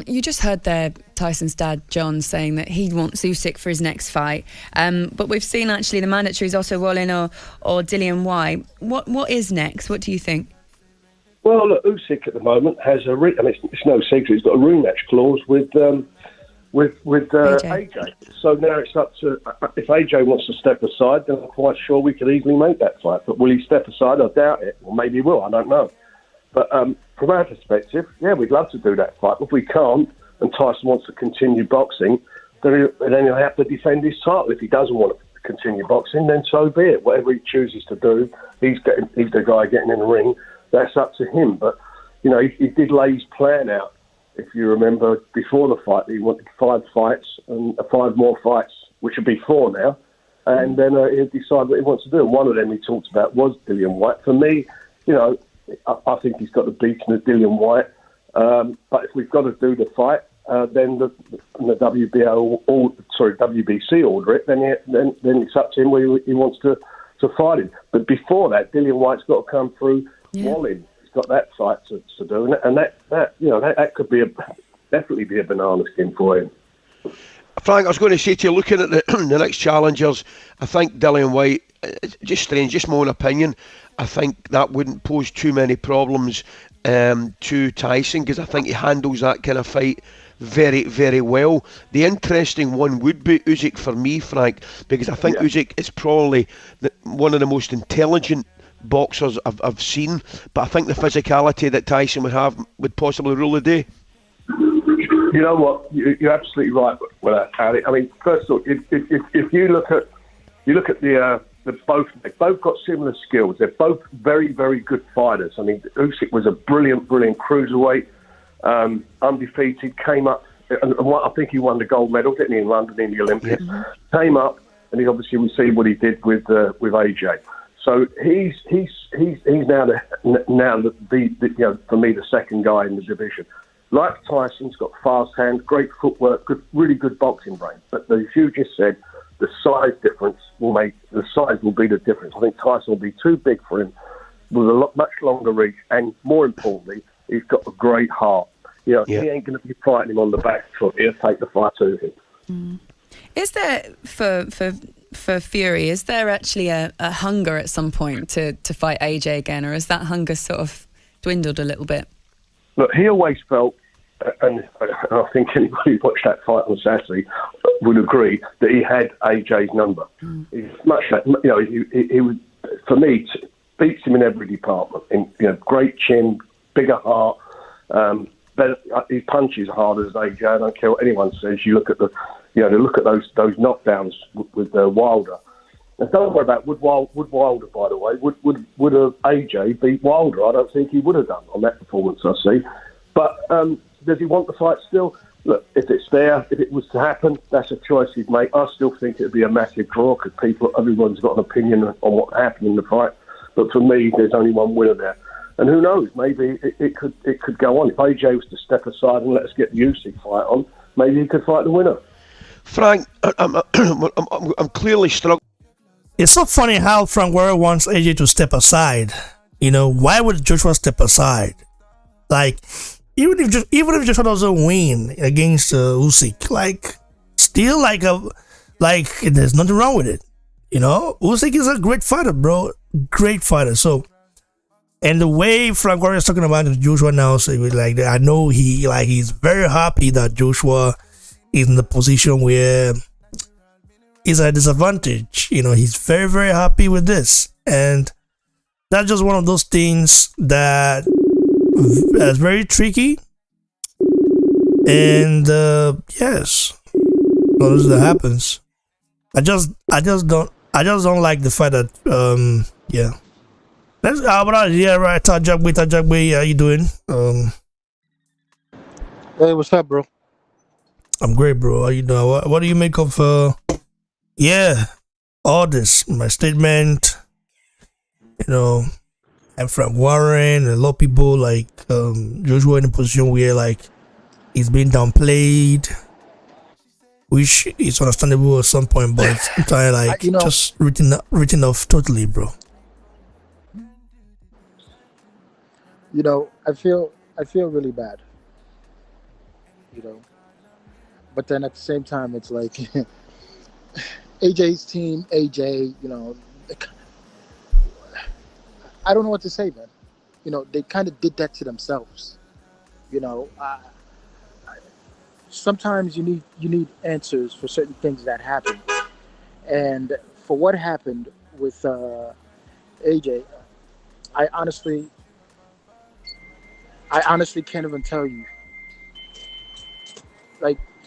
You just heard there Tyson's dad John saying that he wants Usyk for his next fight. But we've seen actually the mandatories also Wallin or Dillian White. What is next? What do you think? Well, look, Usyk at the moment has it's no secret. He's got a rematch clause with AJ. So now it's up to, if AJ wants to step aside, then I'm quite sure we could easily make that fight. But will he step aside? I doubt it. Or maybe he will. I don't know. But from our perspective, yeah, we'd love to do that fight. If we can't, and Tyson wants to continue boxing, then he'll have to defend his title. If he doesn't want to continue boxing, then so be it. Whatever he chooses to do, he's the guy getting in the ring. That's up to him. But, he did lay his plan out. If you remember, before the fight, he wanted 5 fights and 5 more fights, which would be 4 now. And then he'll decide what he wants to do. And one of them he talked about was Dillian White. For me, I think he's got to beat Dillian White. But if we've got to do the fight, then the WBC order it. Then it's up to him where he wants to fight him. But before that, Dillian White's got to come through Wallin. Got that fight to do, and that could definitely be a banana skin for him. Frank, I was going to say to you, looking at the next challengers, I think Dillian White, just strange, just my own opinion, I think that wouldn't pose too many problems to Tyson, because I think he handles that kind of fight very, very well. The interesting one would be Usyk for me, Frank, because I think Usyk is probably one of the most intelligent boxers I've seen, but I think the physicality that Tyson would have would possibly rule the day. You know what? You're absolutely right with that, Ali. I mean, first of all, if you look at the both got similar skills. They're both very, very good fighters. I mean, Usyk was a brilliant cruiserweight, undefeated. Came up, and I think he won the gold medal, didn't he, in London in the Olympics? Yeah. Came up, and we see what he did with AJ. So he's now for me the second guy in the division. Like Tyson's got fast hands, great footwork, really good boxing brain. But as you just said, the size will be the difference. I think Tyson will be too big for him, with a much longer reach, and more importantly, he's got a great heart. He ain't going to be fighting him on the back foot. He'll take the fight to him. Is there for Fury, is there actually a hunger at some point to fight AJ again, or has that hunger sort of dwindled a little bit? Look, he always felt, and I think anybody who watched that fight on Saturday, would agree that he had AJ's number. He's much, he would, for me, beats him in every department. Great chin, bigger heart. Better, he punches hard as AJ. I don't care what anyone says. You look at those knockdowns with Wilder. And don't worry about would Wilder, by the way, would AJ beat Wilder? I don't think he would have done on that performance. I see, but does he want the fight still? Look, if it's there, if it was to happen, that's a choice he'd make. I still think it'd be a massive draw because everyone's got an opinion on what happened in the fight. But for me, there's only one winner there. And who knows? Maybe it could go on. If AJ was to step aside and let us get the Usyk fight on, maybe he could fight the winner. Frank, I'm clearly struggling. It's so funny how Frank Warren wants AJ to step aside. Why would Joshua step aside? Like, even if Joshua doesn't win against Usyk, still there's nothing wrong with it. Usyk is a great fighter, bro. Great fighter. So, and the way Frank Warren is talking about Joshua now, so I know he's very happy that Joshua is in the position where he's at a disadvantage. He's very, very happy with this, and that's just one of those things that's very tricky. And yes, that happens. I just don't like the fact that yeah. Right. Tajagbe, how you doing? Hey, what's up, bro? I'm great, bro. How you doing? What do you make of all this? My statement, and Frank Warren, a lot of people Joshua in a position where he's being downplayed, which is understandable at some point, but sometimes just written off totally, bro. I feel really bad. But then at the same time, it's like AJ's team, AJ. I don't know what to say, man. They kind of did that to themselves. Sometimes you need answers for certain things that happen, and for what happened with AJ, I honestly can't even tell you.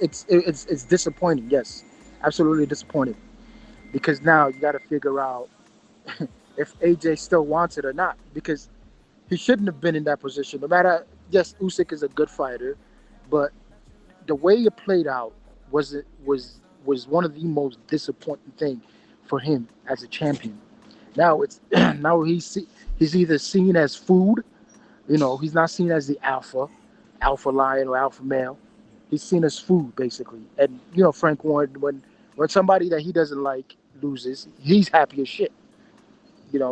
It's disappointing. Yes, absolutely disappointing. Because now you got to figure out if AJ still wants it or not. Because he shouldn't have been in that position. No matter, yes, Usyk is a good fighter, but the way it played out was one of the most disappointing thing for him as a champion. Now he's either seen as food. He's not seen as the alpha lion or alpha male. He's seen as food, basically. And, Frank Warren, when somebody that he doesn't like loses, he's happy as shit.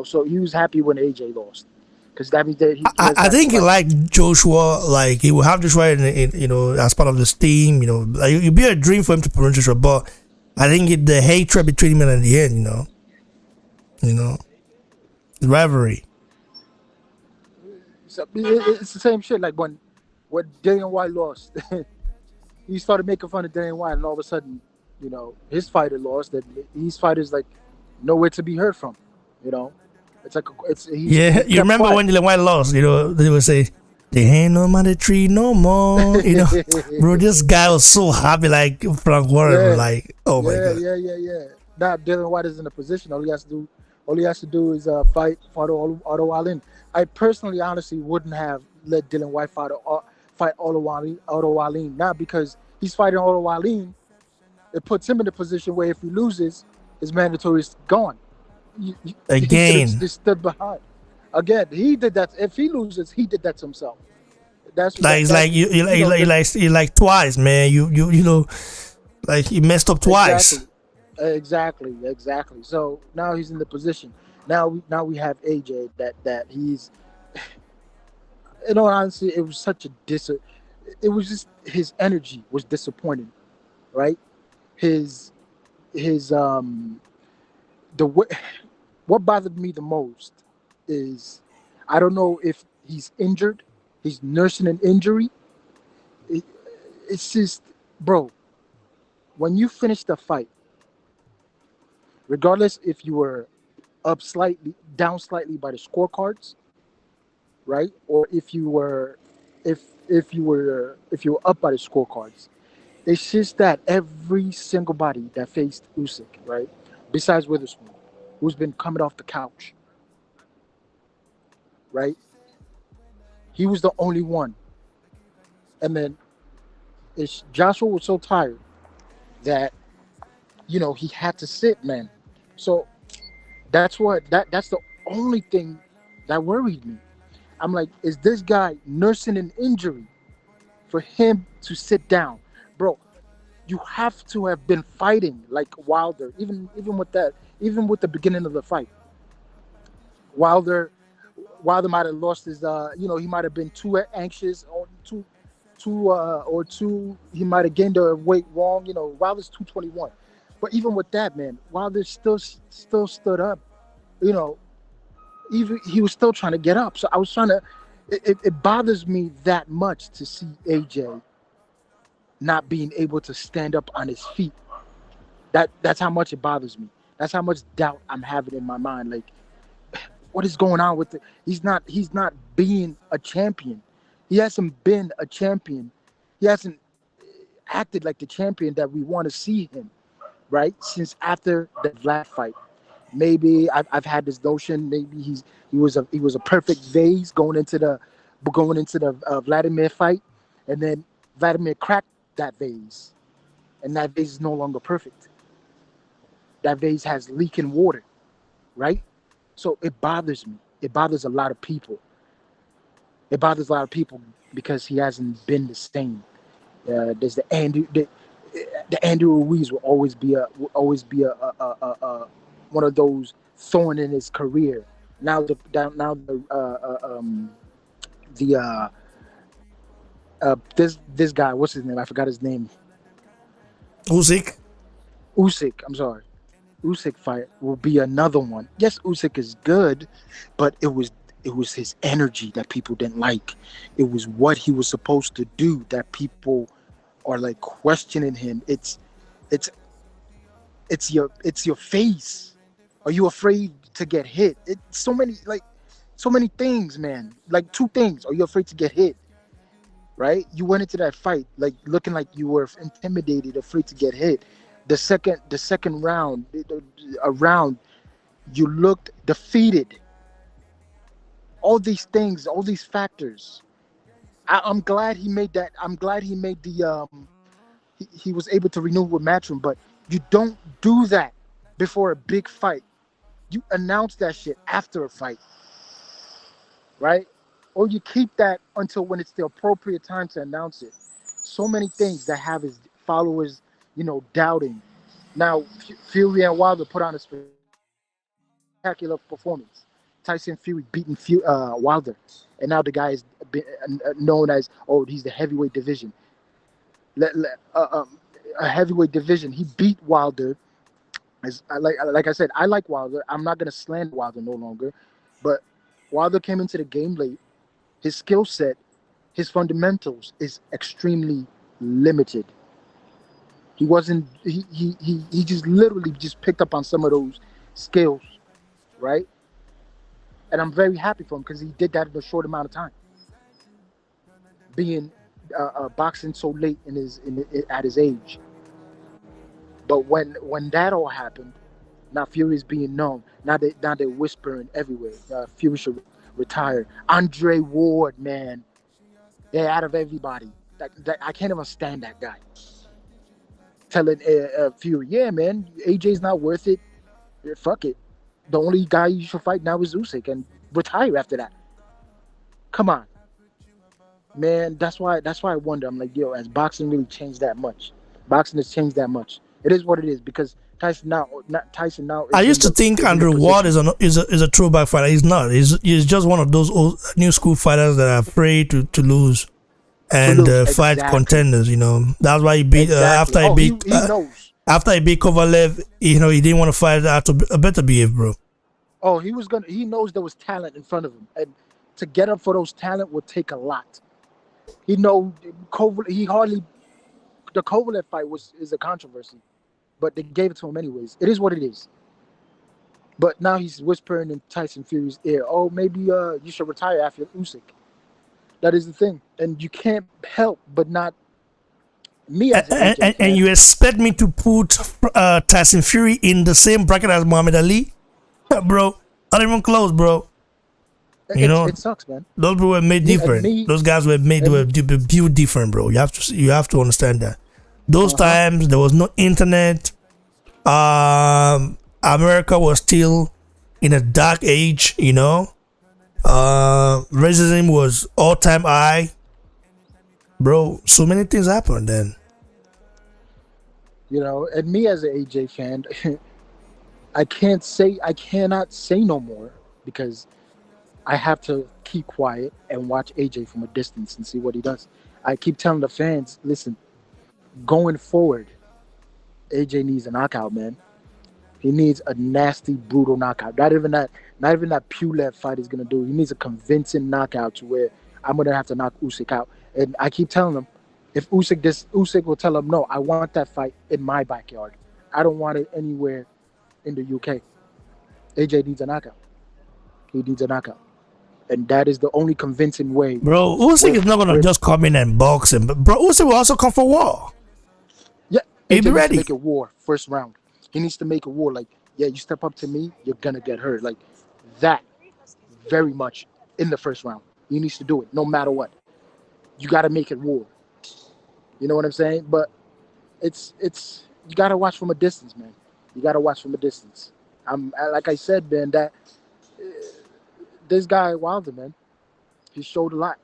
So he was happy when AJ lost. Because that means that I think he liked Joshua, he will have Joshua as part of this team, it'd be a dream for him to promote Joshua, but I think the hatred between him and the end, the rivalry. So it's the same shit. Like when Dillian White lost, he started making fun of Dillian White, and all of a sudden, his fighter lost. That these fighters nowhere to be heard from. It's like you remember quiet. When Dillian White lost? They would say, "They ain't no money tree no more." Bro, this guy was so happy, like Frank Warren, oh my god. Yeah. Now Dillian White is in a position. All he has to do is fight Otto Wallin. I personally, honestly, wouldn't have let Dillian White fight Otto Wallin. Not because he's fighting Otto Wallin. It puts him in a position where if he loses, his mandatory is gone. Again. He stood behind. Again, he did that. If he loses, he did that to himself. That's you like twice, man. You messed up twice. Exactly. So now he's in the position. Now we have AJ that he's. In all honesty, it was such a it was just his energy was disappointing, right? What bothered me the most is I don't know if he's injured, he's nursing an injury. It's just, bro, when you finish the fight, regardless if you were up slightly, down slightly by the scorecards, right, or if you were up by the scorecards, it's just that every single body that faced Usyk, right, besides Witherspoon, who's been coming off the couch, right, he was the only one. And then Joshua was so tired that he had to sit, man. So that's the only thing that worried me. I'm like, is this guy nursing an injury for him to sit down, bro? You have to have been fighting like Wilder, even with that, even with the beginning of the fight. Wilder, Wilder might have lost his, he might have been too anxious or too. He might have gained the weight wrong. Wilder's 221, but even with that, man, Wilder still stood up. You know, even he was still trying to get up. So I was trying to. It bothers me that much to see AJ not being able to stand up on his feet. That's how much it bothers me. That's how much doubt I'm having in my mind. Like, what is going on with it? He's not being a champion. He hasn't been a champion. He hasn't acted like the champion that we want to see him, right? Since after the Vlad fight. Maybe I've had this notion. Maybe he was a perfect vase going into the Vladimir fight, and then Vladimir cracked that vase, and that vase is no longer perfect. That vase has leaking water, right? So it bothers me. It bothers a lot of people. It bothers a lot of people because he hasn't been the same. There's the Andrew Ruiz will always be a one of those thorn in his career. Now this guy, what's his name? I forgot his name. Usyk. I'm sorry. Usyk fight will be another one. Yes, Usyk is good, but it was his energy that people didn't like. It was what he was supposed to do that people are like questioning him. It's your face. Are you afraid to get hit? It's so many things, man. Like two things. Are you afraid to get hit? Right? You went into that fight like looking like you were intimidated, afraid to get hit. The second round, you looked defeated. All these things, all these factors. I'm glad he made that. I'm glad he made the. He was able to renew with Matchroom, but you don't do that before a big fight. You announce that shit after a fight, right? Or you keep that until when it's the appropriate time to announce it. So many things that have his followers, doubting. Now, Fury and Wilder put on a spectacular performance. Tyson Fury beating Wilder, and now the guy is known as, he's the heavyweight division. A heavyweight division. He beat Wilder. Like I said, I like Wilder. I'm not gonna slander Wilder no longer, but Wilder came into the game late. His skill set, his fundamentals is extremely limited. He wasn't. He just literally just picked up on some of those skills, right? And I'm very happy for him because he did that in a short amount of time. Being boxing so late at his age. But when that all happened, now Fury is being known. Now they're whispering everywhere. Fury should retire. Andre Ward, man, they're out of everybody. I can't even stand that guy. Telling Fury, yeah, man, AJ's not worth it. Yeah, fuck it. The only guy you should fight now is Usyk and retire after that. Come on, man. That's why I wonder. I'm like, yo, has boxing really changed that much? Boxing has changed that much. It is what it is because Tyson now. I used to think Andrew Ward is a throwback fighter. He's not. He's just one of those old new school fighters that are afraid to lose and fight contenders. That's why he beat after he beat. He knows. After he beat Kovalev, he didn't want to fight out to a better behave, bro. Oh, he knows there was talent in front of him, and to get up for those talent would take a lot. He hardly the Kovalev fight is a controversy, but they gave it to him anyways. It is what it is. But now he's whispering in Tyson Fury's ear, "Oh, maybe you should retire after Usyk." That is the thing, and you can't help but not me as an AJ fan. And you expect me to put Tyson Fury in the same bracket as Muhammad Ali, bro? Not even close, bro. It sucks, man. Those people were made different. Those guys were made were built different, bro. You have to understand that. Those times there was no internet. America was still in a dark age, racism was all-time high, bro. So many things happened then. And me as an AJ fan, I cannot say no more because I have to keep quiet and watch AJ from a distance and see what he does. I keep telling the fans, listen, going forward, AJ needs a knockout, man. He needs a nasty, brutal knockout. Not even that Pulev fight is gonna do. He needs a convincing knockout to where I'm gonna have to knock Usyk out. And I keep telling him, if Usyk will tell him, no, I want that fight in my backyard. I don't want it anywhere in the UK. AJ needs a knockout. He needs a knockout. And that is the only convincing way. Bro, Usyk is not gonna just come in and box him. But bro, Usyk will also come for war. Yeah, he'll be AJ ready. needs to make a war first round. He needs to make a war. Like, yeah, you step up to me, you're gonna get hurt. Like that, very much in the first round. He needs to do it, no matter what. You got to make it war. You know what I'm saying? But it's you got to watch from a distance, man. You got to watch from a distance. Like I said, man, that this guy Wilder, man, he showed a lot.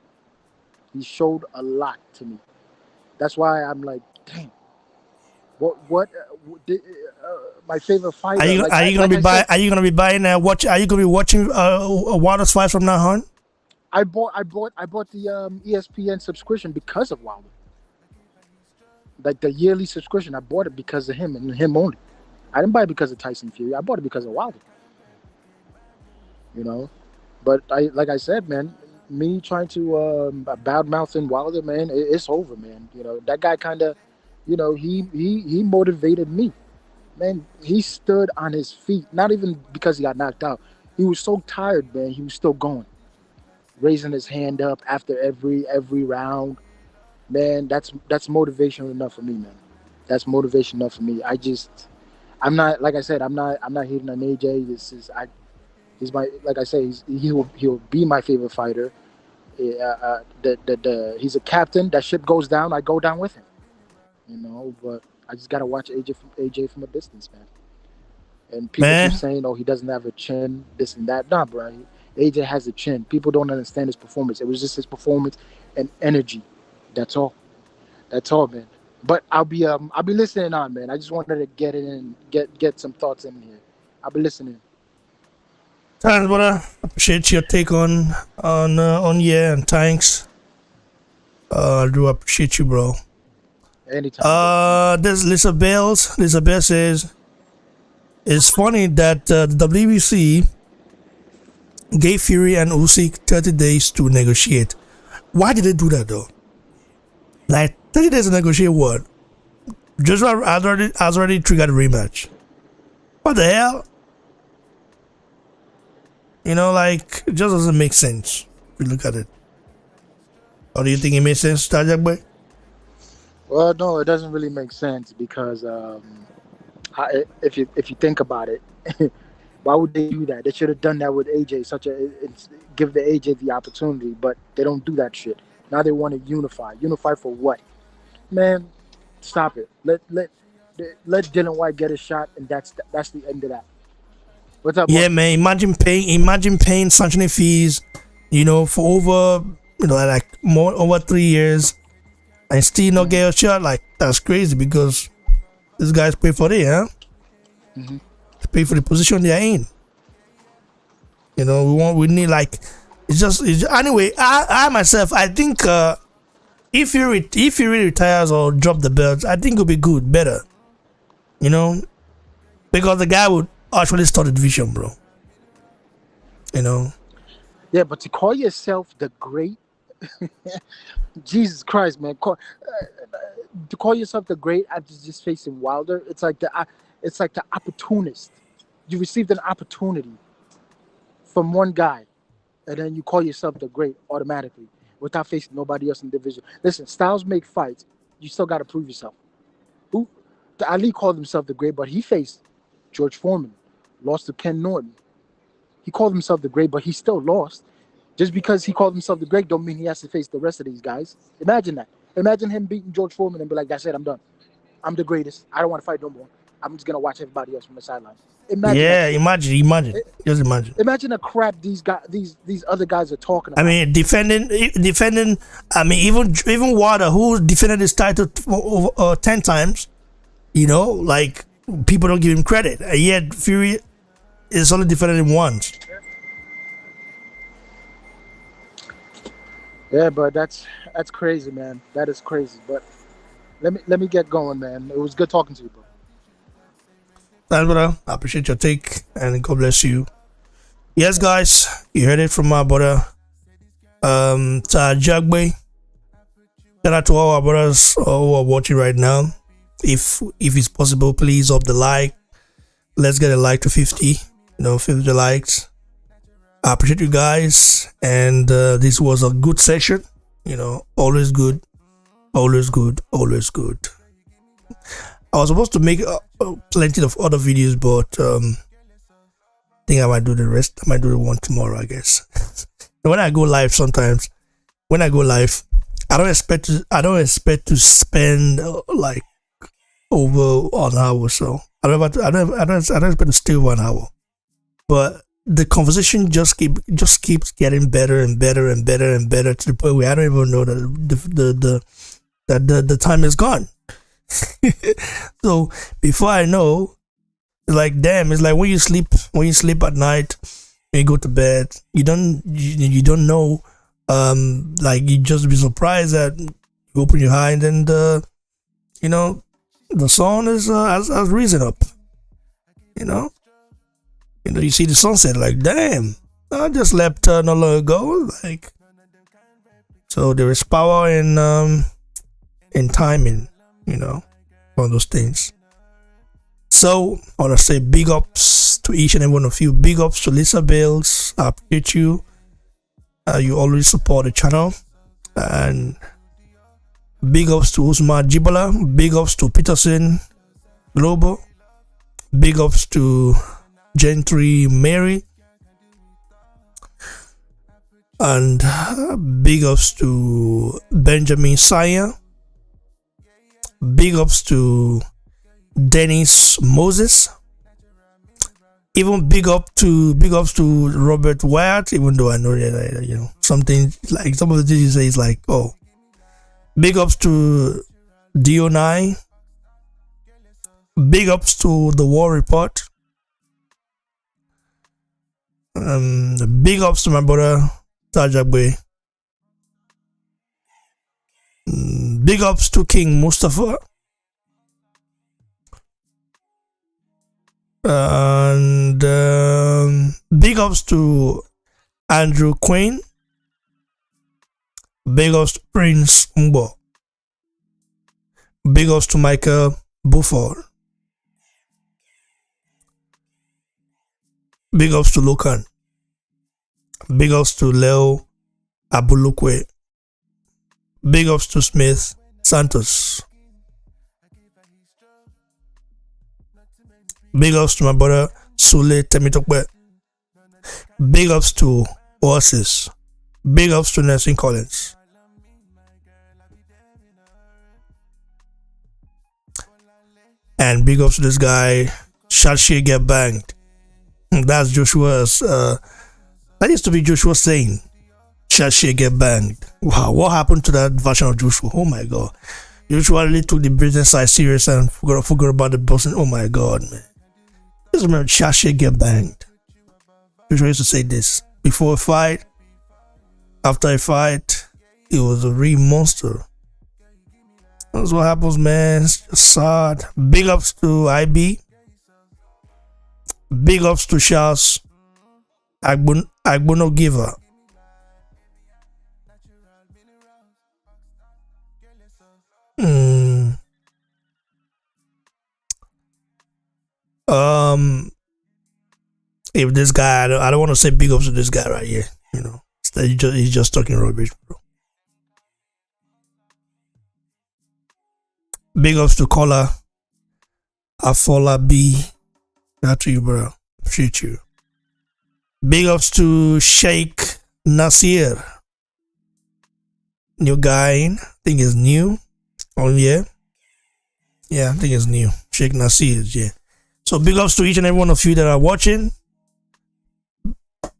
He showed a lot to me. That's why I'm like, damn. My favorite fighter. Are you gonna be buying? Are you gonna be watching Wilder's fights from now on? I bought the ESPN subscription because of Wilder. Like the yearly subscription, I bought it because of him and him only. I didn't buy it because of Tyson Fury. I bought it because of Wilder. But like I said, man, me trying to bad mouthing Wilder, man, it's over, man. That guy kind of. He motivated me. Man, he stood on his feet, not even because he got knocked out. He was so tired, man. He was still going, raising his hand up after every round. Man, that's motivation enough for me, man. That's motivation enough for me. I'm not, like I said, I'm not hating on AJ. He's my, like I say, he'll be my favorite fighter. He's a captain. That ship goes down, I go down with him. But I just gotta watch AJ from a distance, man. And people keep saying, "Oh, he doesn't have a chin, this and that." Nah, bro. AJ has a chin. People don't understand his performance. It was just his performance and energy. That's all. That's all, man. But I'll be listening on, man. I just wanted to get in and get some thoughts in here. I'll be listening. Thanks, brother. Appreciate your take on and thanks. I do appreciate you, bro. Anytime. There's Lisa Bells. Lisa Bell says it's funny that the WBC gave Fury and Usyk 30 days to negotiate. Why did they do that though? Like 30 days to negotiate what? Joshua has already triggered a rematch. What the hell? Like it just doesn't make sense if you look at it. Or do you think it makes sense, Tajak boy? Well, no, it doesn't really make sense because if you think about it, why would they do that? They should have done that with AJ. Give the AJ the opportunity, but they don't do that shit. Now they want to unify. Unify for what? Man, stop it. Let Dylan White get a shot, and that's the end of that. What's up? Yeah, boy? man. Imagine paying sanctioning fees, for over over 3 years. And still not get a shot, like that's crazy because these guys pay for it, huh? Mm-hmm. They pay for the position they are in. We need anyway. I myself, I think if he really retires or drop the belt, I think it'll be better. Because the guy would actually start the division, bro. Yeah, but to call yourself the great Jesus Christ, man. To call yourself the great after just facing Wilder, it's like the opportunist. You received an opportunity from one guy, and then you call yourself the great automatically without facing nobody else in the division. Listen, styles make fights. You still got to prove yourself. Who? Ali called himself the great, but he faced George Foreman, lost to Ken Norton. He called himself the great, but he still lost. Just because he called himself the great don't mean he has to face the rest of these guys. Imagine that. Imagine him beating George Foreman and be like, that's it, I'm done. I'm the greatest. I don't want to fight no more. I'm just going to watch everybody else from the sideline. Imagine Yeah, that. imagine. Just imagine. Imagine the crap these other guys are talking about. I mean, defending. I mean, even Wilder, who defended his title 10 times, you know, like people don't give him credit. And yet Fury is only defended him once. Yeah, but that's crazy, man. That is crazy. But let me get going, man. It was good talking to you, bro. Thanks, brother. I appreciate your take, and God bless you. Yes, guys, you heard it from my brother, Jagbe. Shout out to all our brothers who are watching right now. If it's possible, please up the like. Let's get a like to 50. 50 likes. I appreciate you guys, and this was a good session. Always good, always good, always good. I was supposed to make plenty of other videos, but I think I might do the rest. I might do the one tomorrow, I guess. When I go live, sometimes when I go live, I don't expect to spend like over an hour or so. I don't expect to stay 1 hour, but the conversation just keeps getting better and better and better and better to the point where I don't even know that the time is gone. So before I know, it's like, damn, it's like when you sleep at night, when you go to bed, you don't know, like you just be surprised that you open your eye and then the sun has risen up. You see the sunset, like, damn, I just slept not long ago. Like, so there is power in timing, on those things. So I want to say big ups to each and every one of you. Big ups to Lisa Bales. I appreciate you. You always support the channel. And big ups to Usman Jibala. Big ups to Peterson Global. Big ups to Gentry Mary. And big ups to Benjamin Saya. Big ups to Dennis Moses. Even big ups to Robert Wyatt, even though I know that something like some of the things you say is like, oh. Big ups to Dio9. Big ups to the War Report. Big ups to my brother Tajagbe. Big ups to King Mustafa. And big ups to Andrew Quinn. Big ups to Prince Mbo. Big ups to Michael Buford. Big ups to Lucan. Big ups to Leo Abulukwe. Big ups to Smith Santos. Big ups to my brother Sule Temitokwe. Big ups to Oasis. Big ups to Nelson Collins. And big ups to this guy, Shall She Get Banged. That's Joshua's, that used to be Joshua saying, shall she get banged? Wow, what happened to that version of Joshua? Oh my God. Joshua really took the business side serious and forgot about the boxing. Oh my God, man. Just remember, shall she get banged? Joshua used to say this before a fight, after a fight. He was a real monster. That's what happens, man. It's just sad. Big ups to IB. Big ups to Charles Agbono Giver. Mm, um, if this guy, I don't want to say big ups to this guy right here. You know, he's just talking rubbish, bro. Big ups to caller Afola B. Got you, bro. Appreciate you. Big ups to Sheikh Nasir. New guy, I think is new. Oh yeah. Yeah, I think it's new. Sheikh Nasir, yeah. So big ups to each and every one of you that are watching.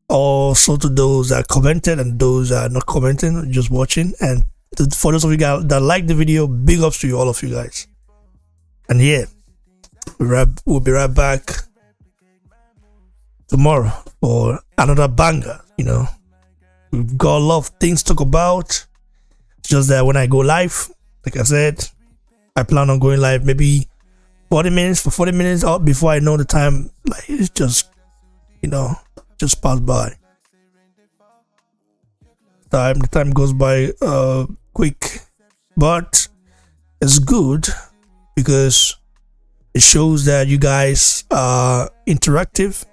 Also to those that commented and those that are not commenting, just watching. And for those of you guys that like the video, big ups to you, all of you guys. And yeah, we'll be right back tomorrow for another banger. You know, we've got a lot of things to talk about. It's just that when I go live, like I said, I plan on going live maybe 40 minutes for 40 minutes out before I know the time. Like it's just, you know, just pass by. The time goes by quick, but it's good because it shows that you guys are interactive.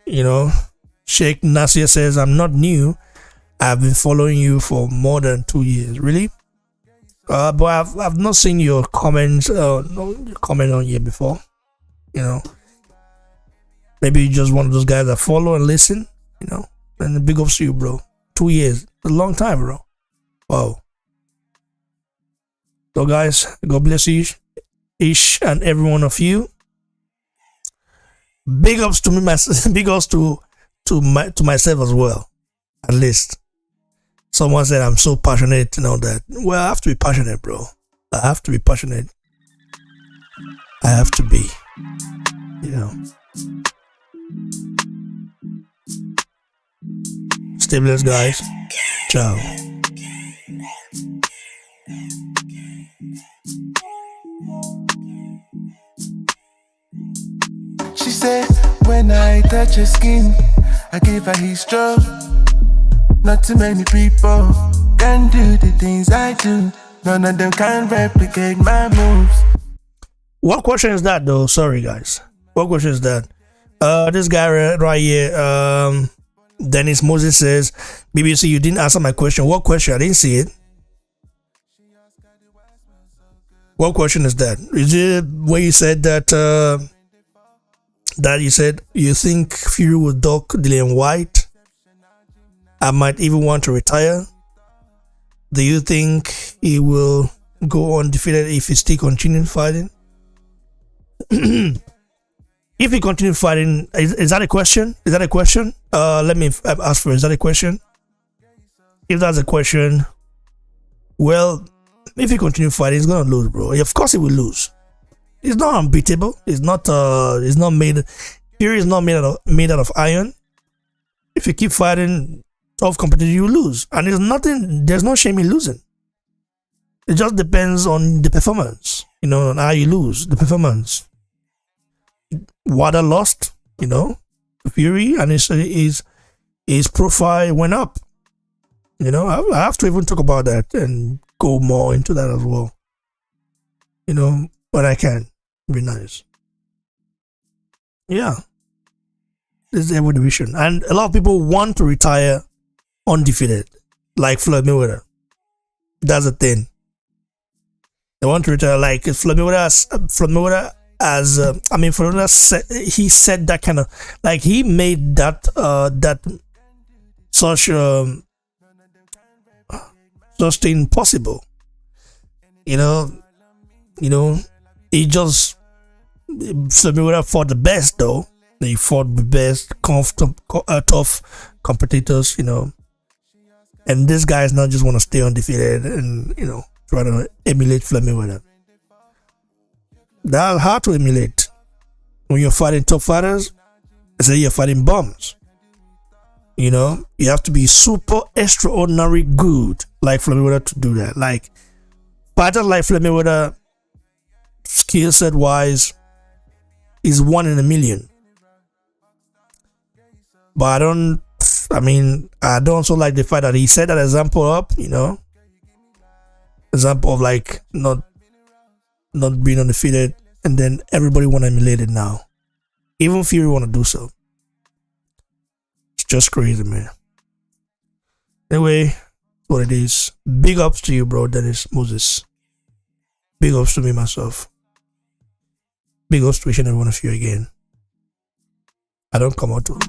You know, Sheikh Nasir says, I'm not new. I've been following you for more than 2 years. Really? But I've not seen your comments, no comment on here before. You know, maybe you're just one of those guys that follow and listen. You know, and big ups to you, bro. 2 years, a long time, bro. Wow. So, guys, God bless each and every one of you. Big ups to me, big ups to myself as well. At least someone said I'm so passionate and all that. Well, I have to be passionate, bro. I have to be passionate. I have to be. You know. Stay blessed, guys. Ciao. She said, when I touch her skin, I give her his stroke. Not too many people can do the things I do. None of them can replicate my moves. What question is that, though? Sorry, guys. What question is that? This guy right here, Dennis Moses says, BBC, you didn't answer my question. What question? I didn't see it. What question is that? Is it where you said that that you said you think Fury will dock Dillian White? I might even want to retire. Do you think he will go undefeated if he still continues fighting? If he continues fighting, is that a question? Is that a question? Let me ask for, is that a question? If that's a question, well, if he continues fighting, he's gonna lose, bro. Of course he will lose. He's not unbeatable. He's not made. Fury is not made out of iron. If you keep fighting tough competition, you lose. And there's no shame in losing. It just depends on the performance, you know, on how you lose, the performance. Wilder lost, you know, Fury, and his profile went up. You know, I have to even talk about that and go more into that as well. You know, but I can. Be nice. Yeah. This is every division. And a lot of people want to retire undefeated, like Floyd Mayweather. That's the thing. They want to retire like Floyd Mayweather he said that kind of, like, he made that such thing possible. You know, he just, Floyd Mayweather fought the best, though. They fought the best, tough competitors, you know. And this guy is not just want to stay undefeated and, you know, try to emulate Floyd Mayweather. That's hard to emulate. When you're fighting top fighters, I say you're fighting bums. You know, you have to be super extraordinary good like Floyd Mayweather to do that. Like, fighters like Floyd Mayweather, skill set wise, is 1 in a million. But I don't also like the fact that he set that example up, you know. example of like not being undefeated, and then everybody want to emulate it now. Even Fury want to do so. It's just crazy, man. Anyway, what it is. Big ups to you, bro, Dennis Moses. Big ups to me, myself. Big ups to each and every one of you again. I don't come out to